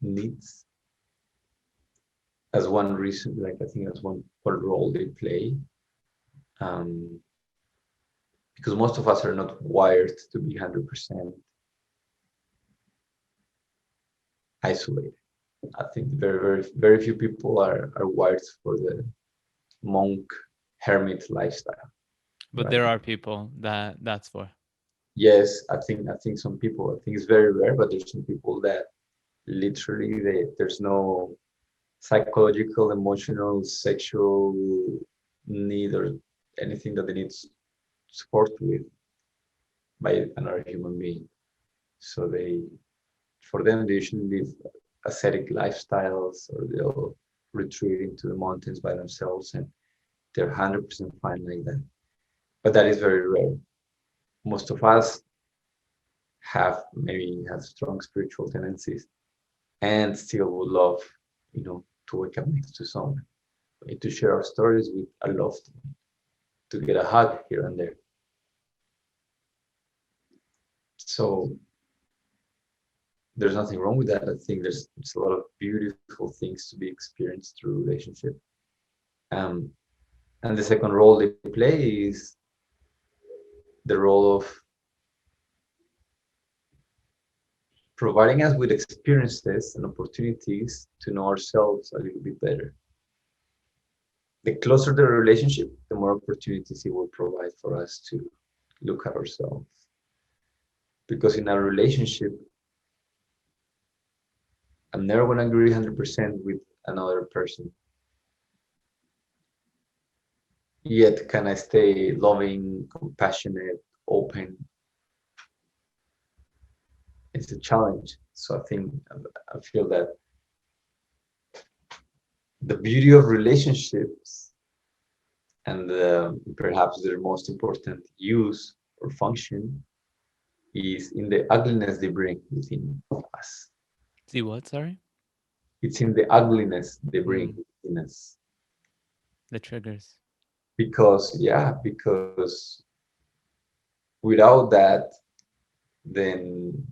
needs. As one reason, like I think that's one role they play. Because most of us are not wired to be 100% isolated. I think very, very, very few people are wired for the monk hermit lifestyle. But right? there are people that's for. Yes, I think some people. I think it's very rare, but there's some people that literally there's no psychological, emotional, sexual need or anything that they need support with by another human being. So for them, they usually live ascetic lifestyles, or they'll retreat into the mountains by themselves, and they're 100% fine like that. But that is very rare. Most of us have strong spiritual tendencies, and still would love, to wake up next to someone, to share our stories with a loved one, to get a hug here and there. So there's nothing wrong with that. I think there's a lot of beautiful things to be experienced through relationship. And the second role they play is the role of providing us with experiences and opportunities to know ourselves a little bit better. The closer the relationship, the more opportunities it will provide for us to look at ourselves. Because in a relationship, I'm never going to agree 100% with another person. Yet, can I stay loving, compassionate, open? It's a challenge. So I feel that the beauty of relationships, and perhaps their most important use or function, is in the ugliness they bring within us. See what? Sorry? It's in the ugliness they bring within us. The triggers. Because without that, then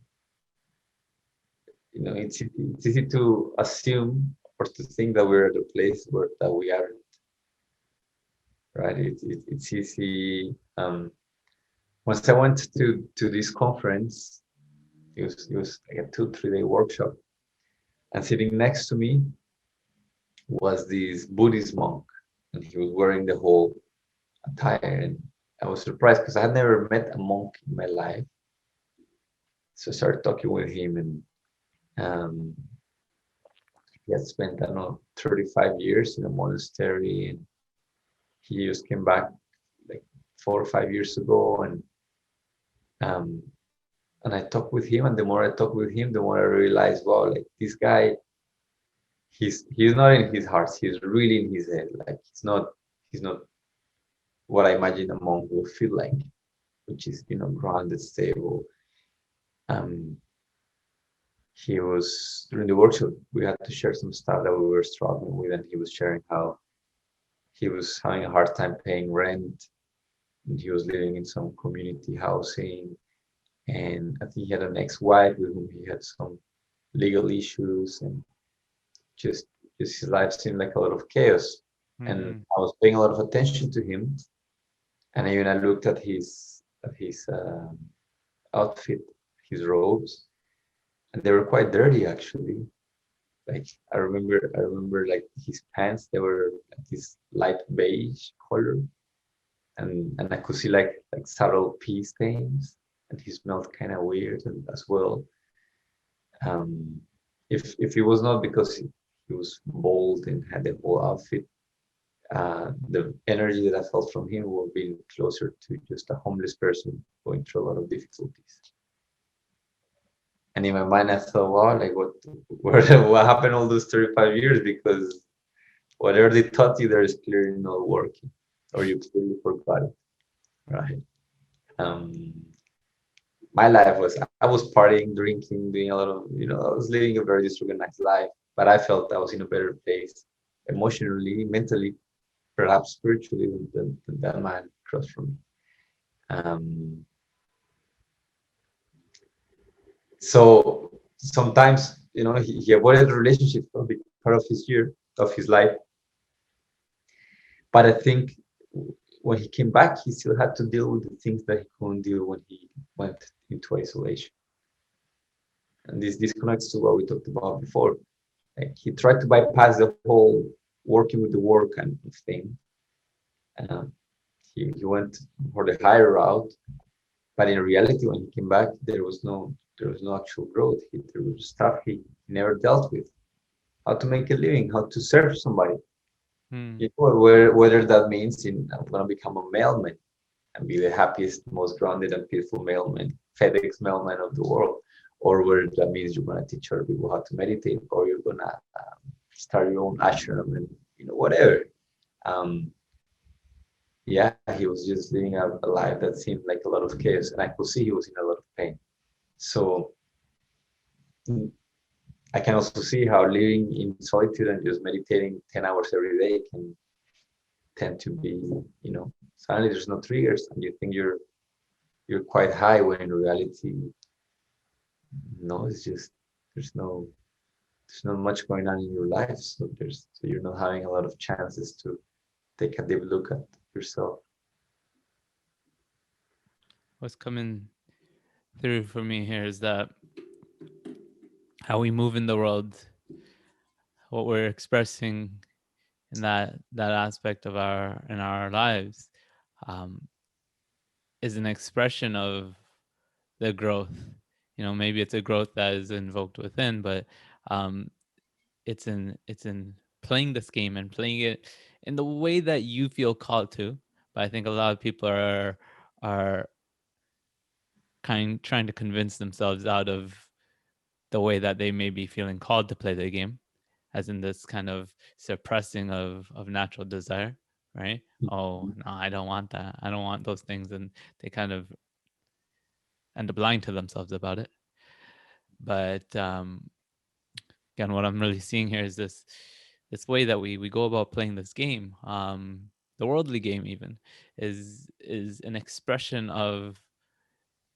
it's easy to assume or to think that we're at a place that we aren't. Right? It's easy. Once I went to this conference, it was like a 2-3 day workshop, and sitting next to me was this Buddhist monk, and he was wearing the whole attire, and I was surprised because I had never met a monk in my life. So I started talking with him, and he had spent, I don't know, 35 years in a monastery, and he just came back like 4 or 5 years ago, and I talked with him, and the more I talked with him, the more I realized, wow, like this guy, he's not in his heart, he's really in his head. Like he's not what I imagine a monk will feel like, which is grounded, stable. He was, during the workshop, we had to share some stuff that we were struggling with, and he was sharing how he was having a hard time paying rent, and he was living in some community housing, and I think he had an ex-wife with whom he had some legal issues, and just his life seemed like a lot of chaos. And I was paying a lot of attention to him, and even I looked at his outfit, his robes, and they were quite dirty actually. Like I remember like his pants, they were like this light beige color, and I could see like subtle pee stains, and he smelled kind of weird and, as well. Um, if it was not because he was bold and had the whole outfit, the energy that I felt from him would be closer to just a homeless person going through a lot of difficulties. And in my mind, I thought, wow, like what happened all those 35 years? Because whatever they taught you there is clearly not working, or you clearly forgot it, right? Um, my life was, I was partying, drinking, doing a lot of, I was living a very disorganized life, but I felt I was in a better place emotionally, mentally, perhaps spiritually than that man across from me. Um, so sometimes, he avoided relationships for a big part of his life. But I think when he came back, he still had to deal with the things that he couldn't deal when he went into isolation. And this connects to what we talked about before. Like he tried to bypass the whole working with the work kind of thing. Um, he went for the higher route, but in reality, when he came back, there was no actual growth. There was stuff he never dealt with. How to make a living, how to serve somebody. Hmm. Whether that means I'm gonna become a mailman and be the happiest, most grounded and peaceful mailman, FedEx mailman of the world, or whether that means you're gonna teach other people how to meditate, or you're gonna start your own ashram and whatever. Um, yeah, he was just living a life that seemed like a lot of chaos, and I could see he was in a lot of pain. So mm, I can also see how living in solitude and just meditating 10 hours every day can tend to be, suddenly there's no triggers and you think you're quite high when in reality, no, it's just there's not much going on in your life. So you're not having a lot of chances to take a deep look at yourself. What's coming through for me here is that how we move in the world, what we're expressing in that aspect of our lives, um, is an expression of the growth. Maybe it's a growth that is invoked within, but um, it's in playing this game and playing it in the way that you feel called to. But I think a lot of people are trying to convince themselves out of the way that they may be feeling called to play the game, as in this kind of suppressing of natural desire, right? Oh no, I don't want that. I don't want those things, and they kind of end up lying to themselves about it. But again, what I'm really seeing here is this way that we go about playing this game, the worldly game even, is an expression of,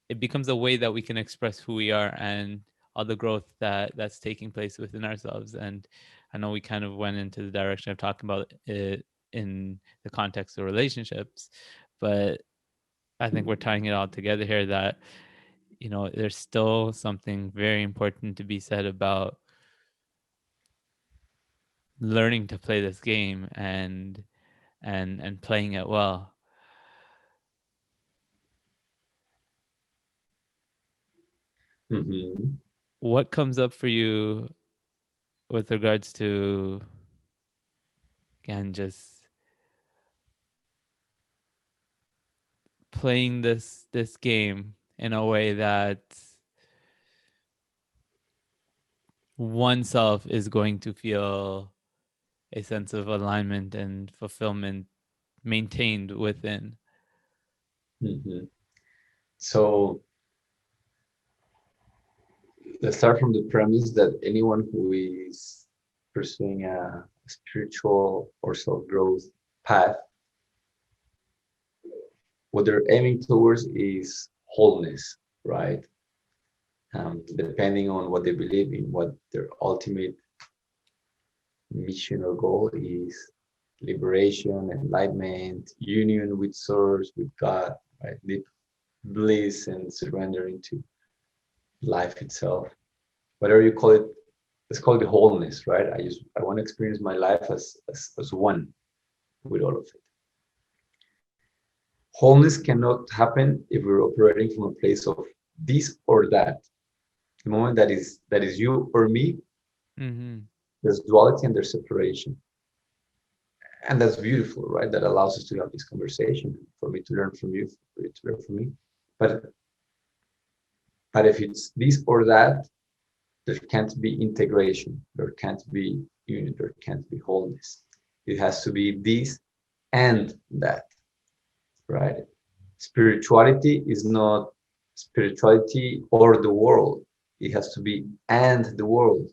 it becomes a way that we can express who we are and all the growth that's taking place within ourselves. And I know we kind of went into the direction of talking about it in the context of relationships, but I think we're tying it all together here, that there's still something very important to be said about learning to play this game and playing it well. Mm-hmm. What comes up for you with regards to, again, just playing this game in a way that oneself is going to feel a sense of alignment and fulfillment maintained within? Mm-hmm. So let's start from the premise that anyone who is pursuing a spiritual or self-growth path, what they're aiming towards is wholeness, right? Depending on what they believe in, what their ultimate mission or goal is: liberation, enlightenment, union with source, with God, right? Deep bliss and surrendering to life itself. Whatever you call it, let's call it the wholeness, right? I want to experience my life as one with all of it. Wholeness cannot happen if we're operating from a place of this or that. The moment that is you or me, there's duality and there's separation. And that's beautiful, right? That allows us to have this conversation, for me to learn from you, for you to learn from me. But if it's this or that, there can't be integration, there can't be unity, there can't be wholeness. It has to be this and that, right? Spirituality is not spirituality or the world. It has to be and the world.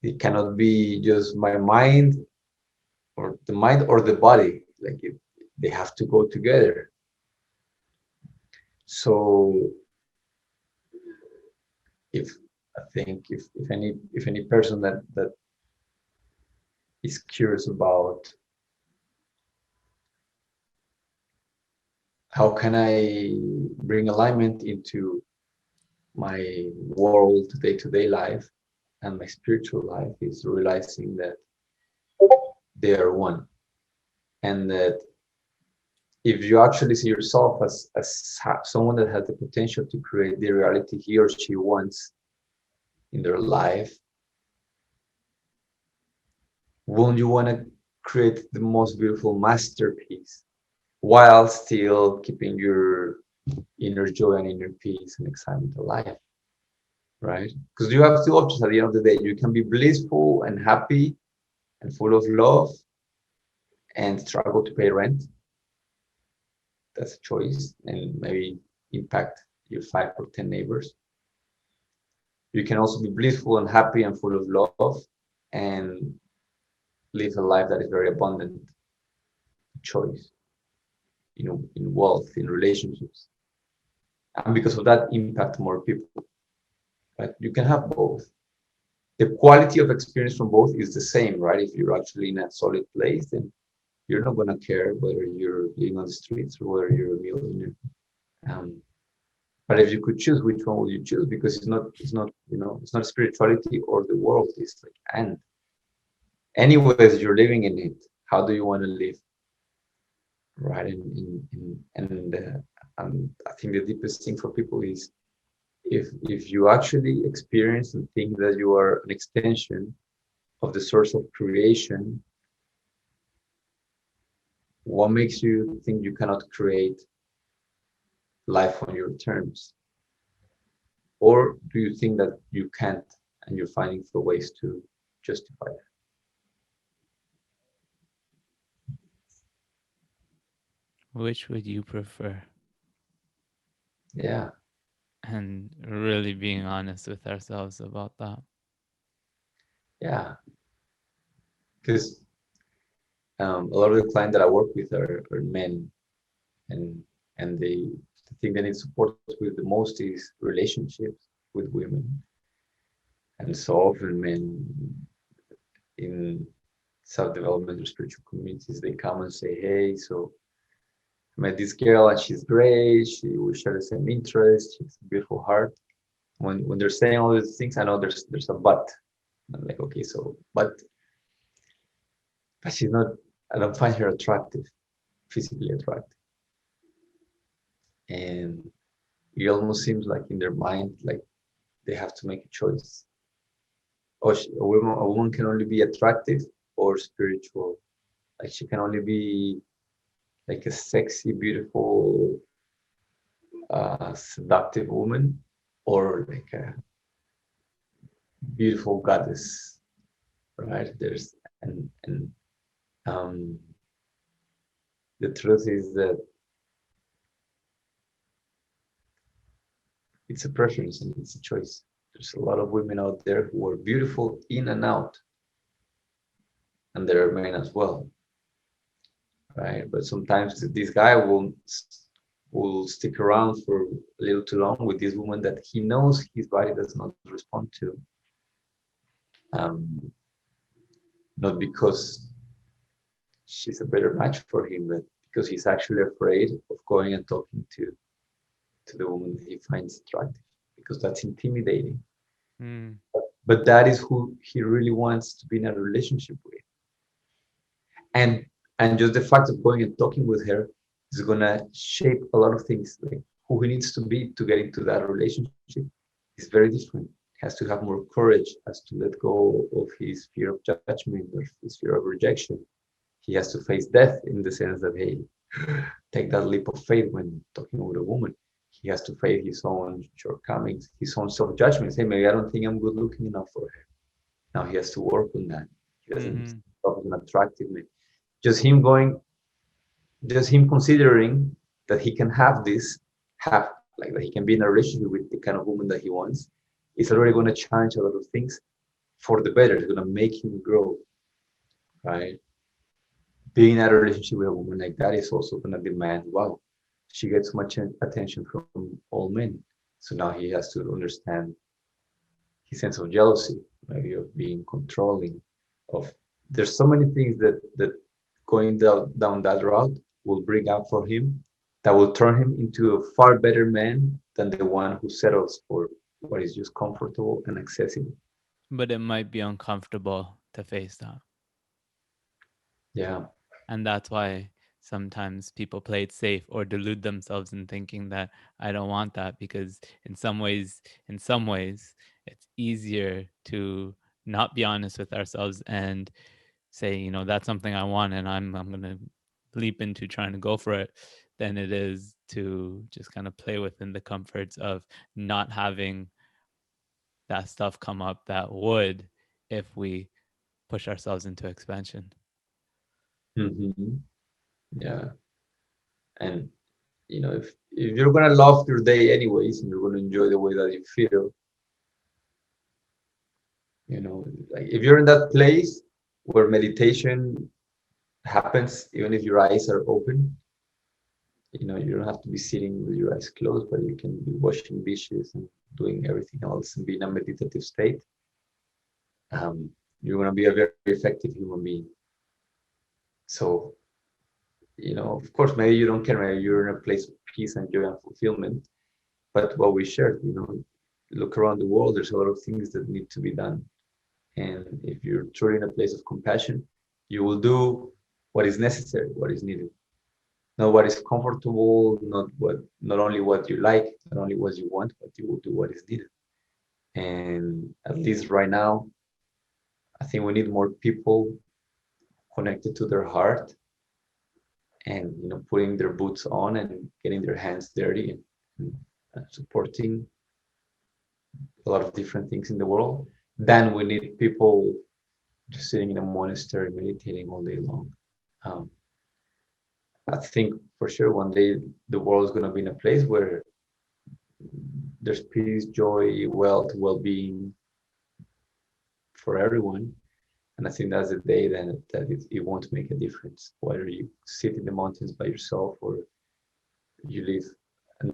It cannot be just my mind or the mind or the body. Like they have to go together. So if any person that is curious about how can I bring alignment into my world day-to-day life and my spiritual life, is realizing that they are one, and that if you actually see yourself as someone that has the potential to create the reality he or she wants in their life, won't you want to create the most beautiful masterpiece while still keeping your inner joy and inner peace and excitement alive, right? Because you have two options at the end of the day. You can be blissful and happy and full of love and struggle to pay rent. That's a choice, and maybe impact your 5 or 10 neighbors. You can also be blissful and happy and full of love and live a life that is very abundant. Choice, in wealth, in relationships, and because of that, impact more people. Right? You can have both. The quality of experience from both is the same, right? If you're actually in a solid place, then you're not gonna care whether you're living on the streets or whether you're a millionaire. But if you could choose, which one would you choose? Because it's not spirituality or the world. It's like, and anyways, you're living in it. How do you want to live? Right? And I think the deepest thing for people is if you actually experience and think that you are an extension of the source of creation, what makes you think you cannot create life on your terms? Or do you think that you can't and you're finding for ways to justify that? Which would you prefer? Yeah. And really being honest with ourselves about that. Yeah. Because a lot of the clients that I work with are men, and the thing they need support with the most is relationships with women. And so often men in self-development or spiritual communities, they come and say, hey, so I met this girl and she's great, we share the same interests, she's a beautiful heart. When they're saying all these things, I know there's a but. I'm like, okay, so but she's not, I don't find her attractive, physically attractive. And it almost seems like in their mind, like they have to make a choice. Or a woman can only be attractive or spiritual. Like she can only be like a sexy, beautiful, seductive woman, or like a beautiful goddess, right? There's and the truth is that it's a preference and it's a choice. There's a lot of women out there who are beautiful in and out, and there are men as well, right? But sometimes this guy will stick around for a little too long with this woman that he knows his body does not respond to. Not because she's a better match for him, but because he's actually afraid of going and talking to the woman that he finds attractive, because that's intimidating. but that is who he really wants to be in a relationship with. And just the fact of going and talking with her is gonna shape a lot of things. Like who he needs to be to get into that relationship is very different. He has to have more courage, has to let go of his fear of judgment or his fear of rejection. He has to face death in the sense that, hey, take that leap of faith when talking with a woman. He has to face his own shortcomings, his own self-judgment. Say, maybe I don't think I'm good looking enough for her. Now he has to work on that. He doesn't Mm-hmm. stop as an attractive man. Just him going, just him considering that he can have this, have like that he can be in a relationship with the kind of woman that he wants, is already going to change a lot of things for the better. It's going to make him grow, right? Being in a relationship with a woman like that is also going to demand, wow, she gets much attention from all men. So now he has to understand his sense of jealousy, maybe of being controlling, of there's so many things that going down that route will bring up for him that will turn him into a far better man than the one who settles for what is just comfortable and accessible. But it might be uncomfortable to face that. Yeah. And that's why sometimes people play it safe or delude themselves in thinking that I don't want that, because in some ways, it's easier to not be honest with ourselves and say, that's something I want and I'm gonna leap into trying to go for it, than it is to just kind of play within the comforts of not having that stuff come up that would if we push ourselves into expansion. Hmm. Yeah. And if you're gonna love your day anyways, and you're gonna enjoy the way that you feel, like if you're in that place where meditation happens, even if your eyes are open, you don't have to be sitting with your eyes closed, but you can be washing dishes and doing everything else and be in a meditative state. You're gonna be a very effective human being. So, of course, maybe you don't care, maybe you're in a place of peace and joy and fulfillment. But what we shared, look around the world, there's a lot of things that need to be done. And if you're truly in a place of compassion, you will do what is necessary, what is needed. Not what is comfortable, not only what you like, not only what you want, but you will do what is needed. And at least right now, I think we need more people connected to their heart and putting their boots on and getting their hands dirty and supporting a lot of different things in the world. Then we need people just sitting in a monastery meditating all day long. Um, I think for sure one day the world is going to be in a place where there's peace, joy, wealth, well-being for everyone. And I think that's the day then that it won't make a difference whether you sit in the mountains by yourself or you live a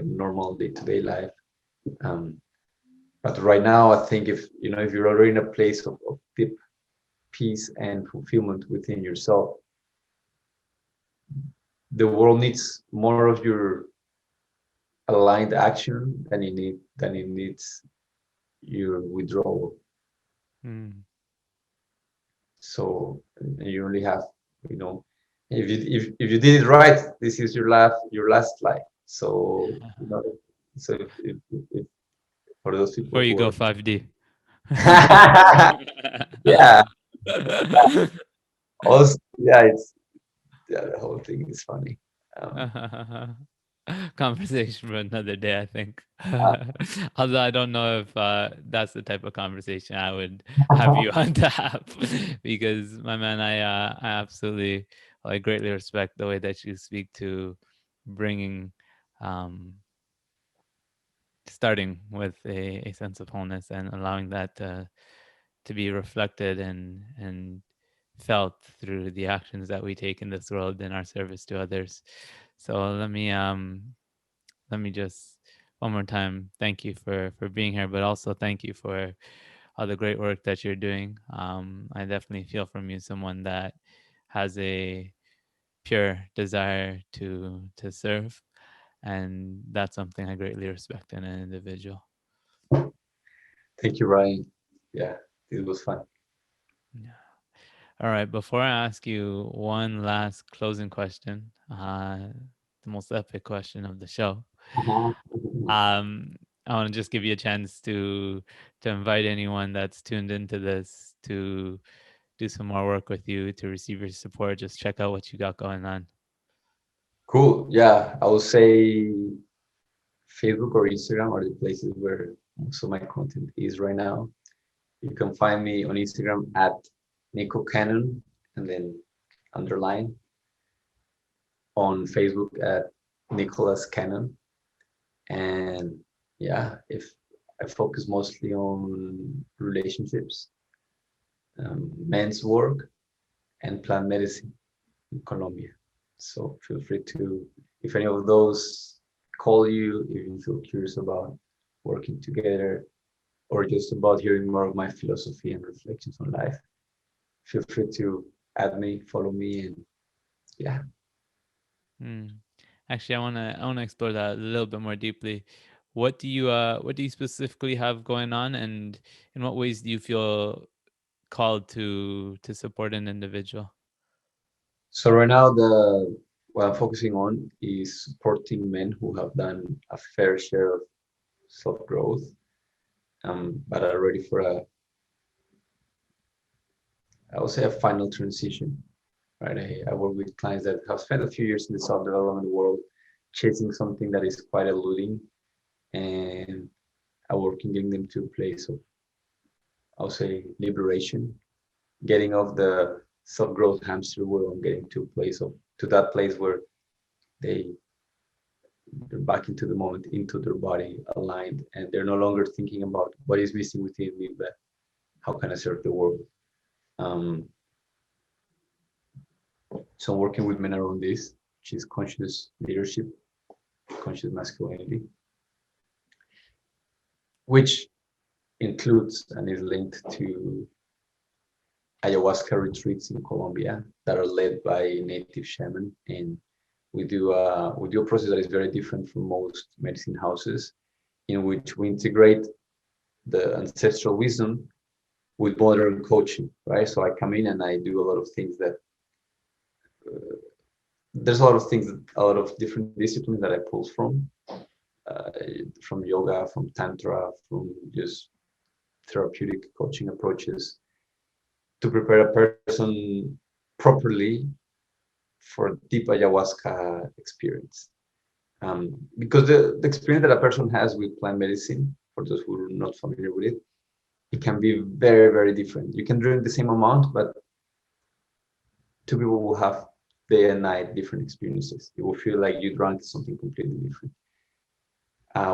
normal day-to-day life. Um, but right now, I think if you're already in a place of deep peace and fulfillment within yourself, the world needs more of your aligned action than it needs your withdrawal. Mm. So you only have, you know, if you did it right, this is your last life. So so if for those Before people you who go are 5D. yeah, also it's the whole thing is funny. Um, Conversation for another day, I think. uh, Although I don't know if that's the type of conversation I would have you on to have, because my man, I absolutely, I greatly respect the way that you speak to bringing, um, starting with a sense of wholeness and allowing that to be reflected and felt through the actions that we take in this world in our service to others. So let me just one more time thank you for being here, but also thank you for all the great work that you're doing. I definitely feel from you someone that has a pure desire to serve, and that's something I greatly respect in an individual. Thank you, Ryan. yeah, it was fun. Yeah. All right. Before I ask you one last closing question, the most epic question of the show, Uh-huh. I want to just give you a chance to invite anyone that's tuned into this to do some more work with you, to receive your support. Just check out what you got going on. Cool. Yeah, I would say Facebook or Instagram are the places where most of my content is right now. You can find me on Instagram at Nico Canon and then underline, on Facebook at Nicolas Canon. And yeah, if I focus mostly on relationships, men's work, and plant medicine in Colombia. So feel free to, if any of those call you, if you feel curious about working together, or just about hearing more of my philosophy and reflections on life, feel free to add me, follow me, and yeah. Hmm. Actually, I wanna explore that a little bit more deeply. What do you specifically have going on, and in what ways do you feel called to support an individual? So right now, the what I'm focusing on is supporting men who have done a fair share of self growth, but are ready for I would say, a final transition. Right, I work with clients that have spent a few years in the self development world, chasing something that is quite eluding, and I work in getting them to a place of, I'll say, liberation, getting off the self growth hamster wheel and getting to that place where they they're back into the moment, into their body, aligned, and they're no longer thinking about what is missing within me, but how can I serve the world. Um, so I'm working with men around this, which is conscious leadership, conscious masculinity, which includes and is linked to ayahuasca retreats in Colombia that are led by native shaman, and we do a process that is very different from most medicine houses, in which we integrate the ancestral wisdom with modern coaching, right? So I come in and I do a lot of things that there's a lot of things, a lot of different disciplines that I pull uh, from yoga, from tantra, from just therapeutic coaching approaches to prepare a person properly for deep ayahuasca experience. Because the experience that a person has with plant medicine, for those who are not familiar with it can be very, very different. You can drink the same amount, but two people will have day and night different experiences. You will feel like you drank something completely different.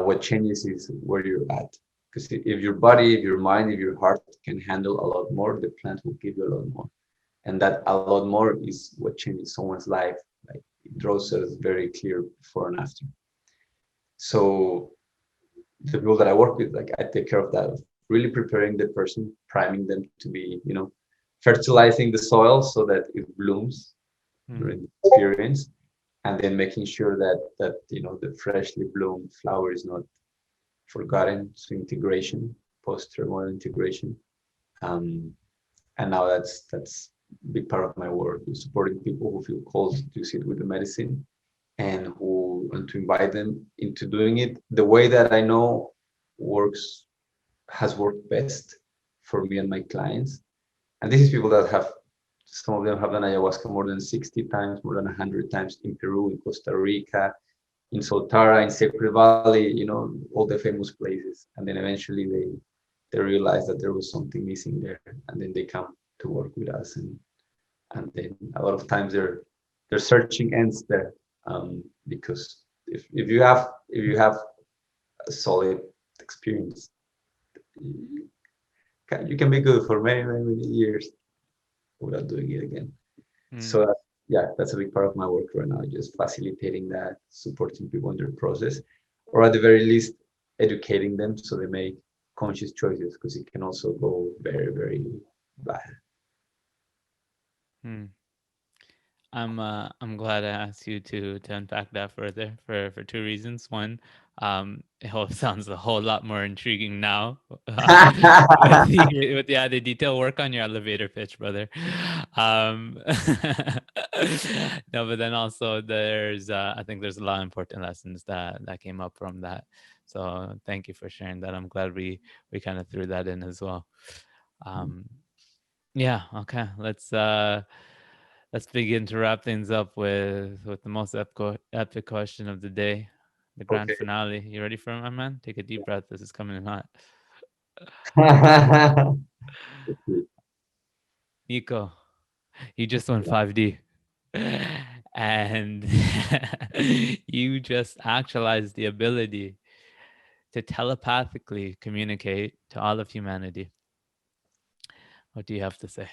What changes is where you're at. Because if your body, if your mind, if your heart can handle a lot more, the plant will give you a lot more. And that a lot more is what changes someone's life. Like it draws us very clear before and after. So the people that I work with, like I take care of that, really preparing the person, priming them to be, fertilizing the soil so that it blooms Hmm. during the experience, and then making sure that the freshly bloomed flower is not forgotten. So integration, post-terminal integration, um, and now that's a big part of my work is supporting people who feel called to sit with the medicine and to invite them into doing it the way that I know works has worked best for me and my clients. And this is people that have some of them have done ayahuasca more than 60 times, more than 100 times in Peru, in Costa Rica, in Soltara, in Sacred Valley, all the famous places. And then eventually they realize that there was something missing there, and then they come to work with us, and then a lot of times their searching ends there, because if you have a solid experience, you can be good for many many many years without doing it again. Hmm. So yeah, that's a big part of my work right now, just facilitating that, supporting people in their process, or at the very least, educating them so they make conscious choices, because it can also go very, very bad. Hmm. I'm glad I asked you to unpack that further for two reasons. One, It sounds a whole lot more intriguing now with the added detail. Work on your elevator pitch, brother. No, but then also there's, I think there's a lot of important lessons that came up from that. So thank you for sharing that. I'm glad we kind of threw that in as well. Yeah. Okay. Let's begin to wrap things up with the most epic question of the day, the grand Okay. finale. You ready for it, my man? Take a deep breath. This is coming in hot. Nico, you just went 5D. And you just actualized the ability to telepathically communicate to all of humanity. What do you have to say?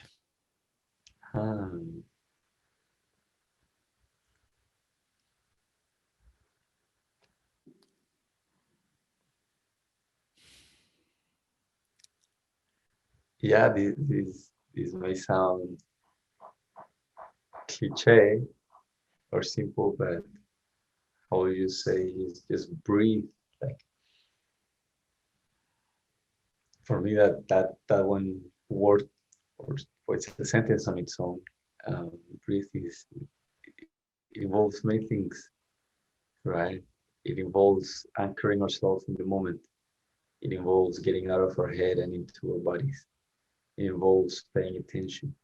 Yeah, this may sound cliche or simple, but how you say is just breathe. Like, for me, that one word, or it's a sentence on its own. Breathe it involves many things, right? It involves anchoring ourselves in the moment. It involves getting out of our head and into our bodies. It involves paying attention.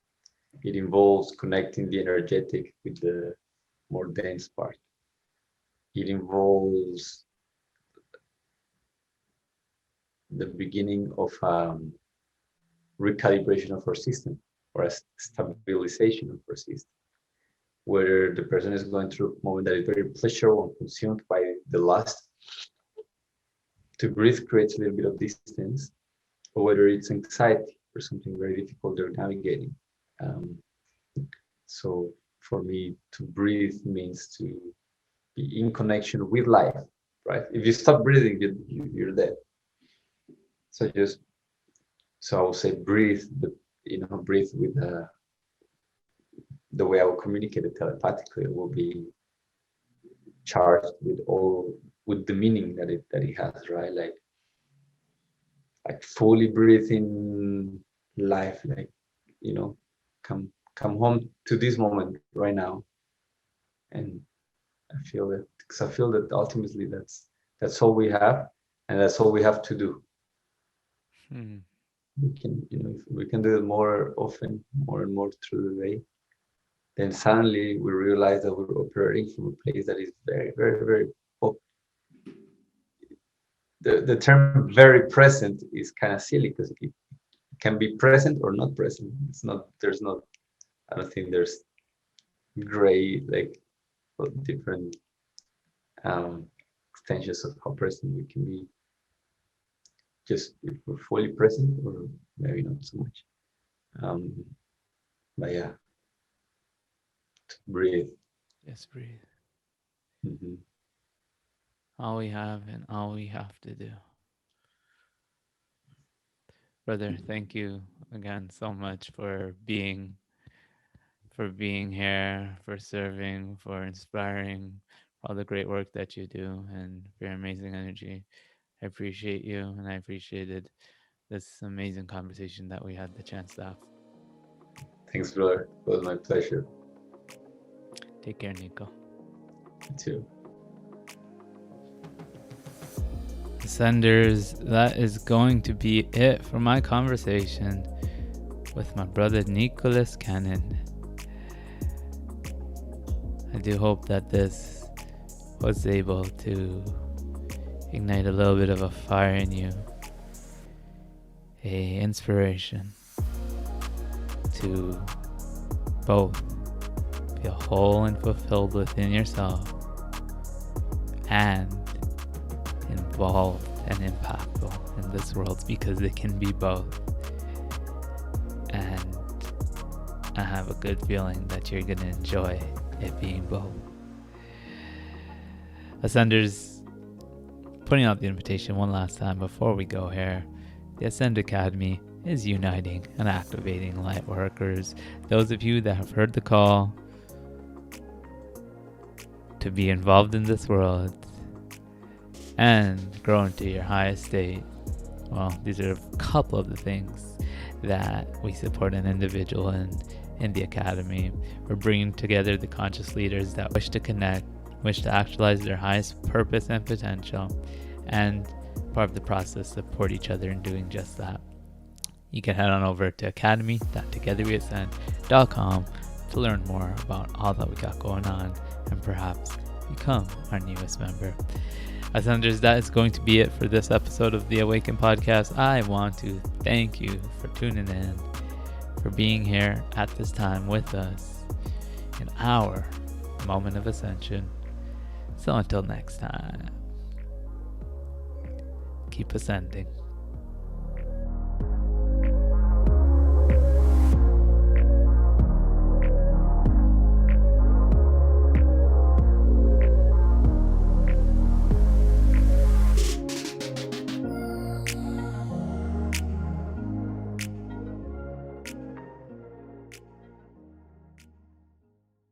It involves connecting the energetic with the more dense part. It involves the beginning of recalibration of our system, or a stabilization of our system, whether the person is going through a moment that is very pleasurable and consumed by the lust. To breathe creates a little bit of distance, or whether it's anxiety or something very difficult they're navigating. So for me, to breathe means to be in connection with life, right? If you stop breathing, you're dead. So I will say breathe, breathe with the way I will communicate it telepathically. It will be charged with the meaning that it has, right? Like fully breathing life, like, come home to this moment right now. And I feel that ultimately that's all we have, and that's all we have to do. We can, if we can do it more often, more and more through the day, then suddenly we realize that we're operating from a place that is very, very, very, the term very present is kind of silly, because it can be present or not present. I don't think there's gray, like, different extensions of how present we can be. Just if we're fully present, or maybe not so much. But yeah, breathe. Just breathe. Mm-hmm. All we have and all we have to do. Brother, thank you again so much for being here, for serving, for inspiring, all the great work that you do, and for your amazing energy. I appreciate you, and I appreciated this amazing conversation that we had the chance to have. Thanks, brother. It was my pleasure. Take care, Nico. You too. Senders, that is going to be it for my conversation with my brother Nicolas Canon. I do hope that this was able to ignite a little bit of a fire in you, a inspiration to both feel whole and fulfilled within yourself, and involved and impactful in this world, because it can be both. And I have a good feeling that you're gonna enjoy it being both. Ascenders, putting out the invitation one last time before we go here. The Ascend Academy is uniting and activating light workers. Those of you that have heard the call to be involved in this world and grow into your highest state. Well, these are a couple of the things that we support an individual in the Academy. We're bringing together the conscious leaders that wish to connect, wish to actualize their highest purpose and potential, and part of the process support each other in doing just that. You can head on over to academy.togetherweascend.com to learn more about all that we got going on and perhaps become our newest member. Ascenders, that is going to be it for this episode of the Awaken podcast. I want to thank you for tuning in, for being here at this time with us in our moment of ascension. So until next time, keep ascending.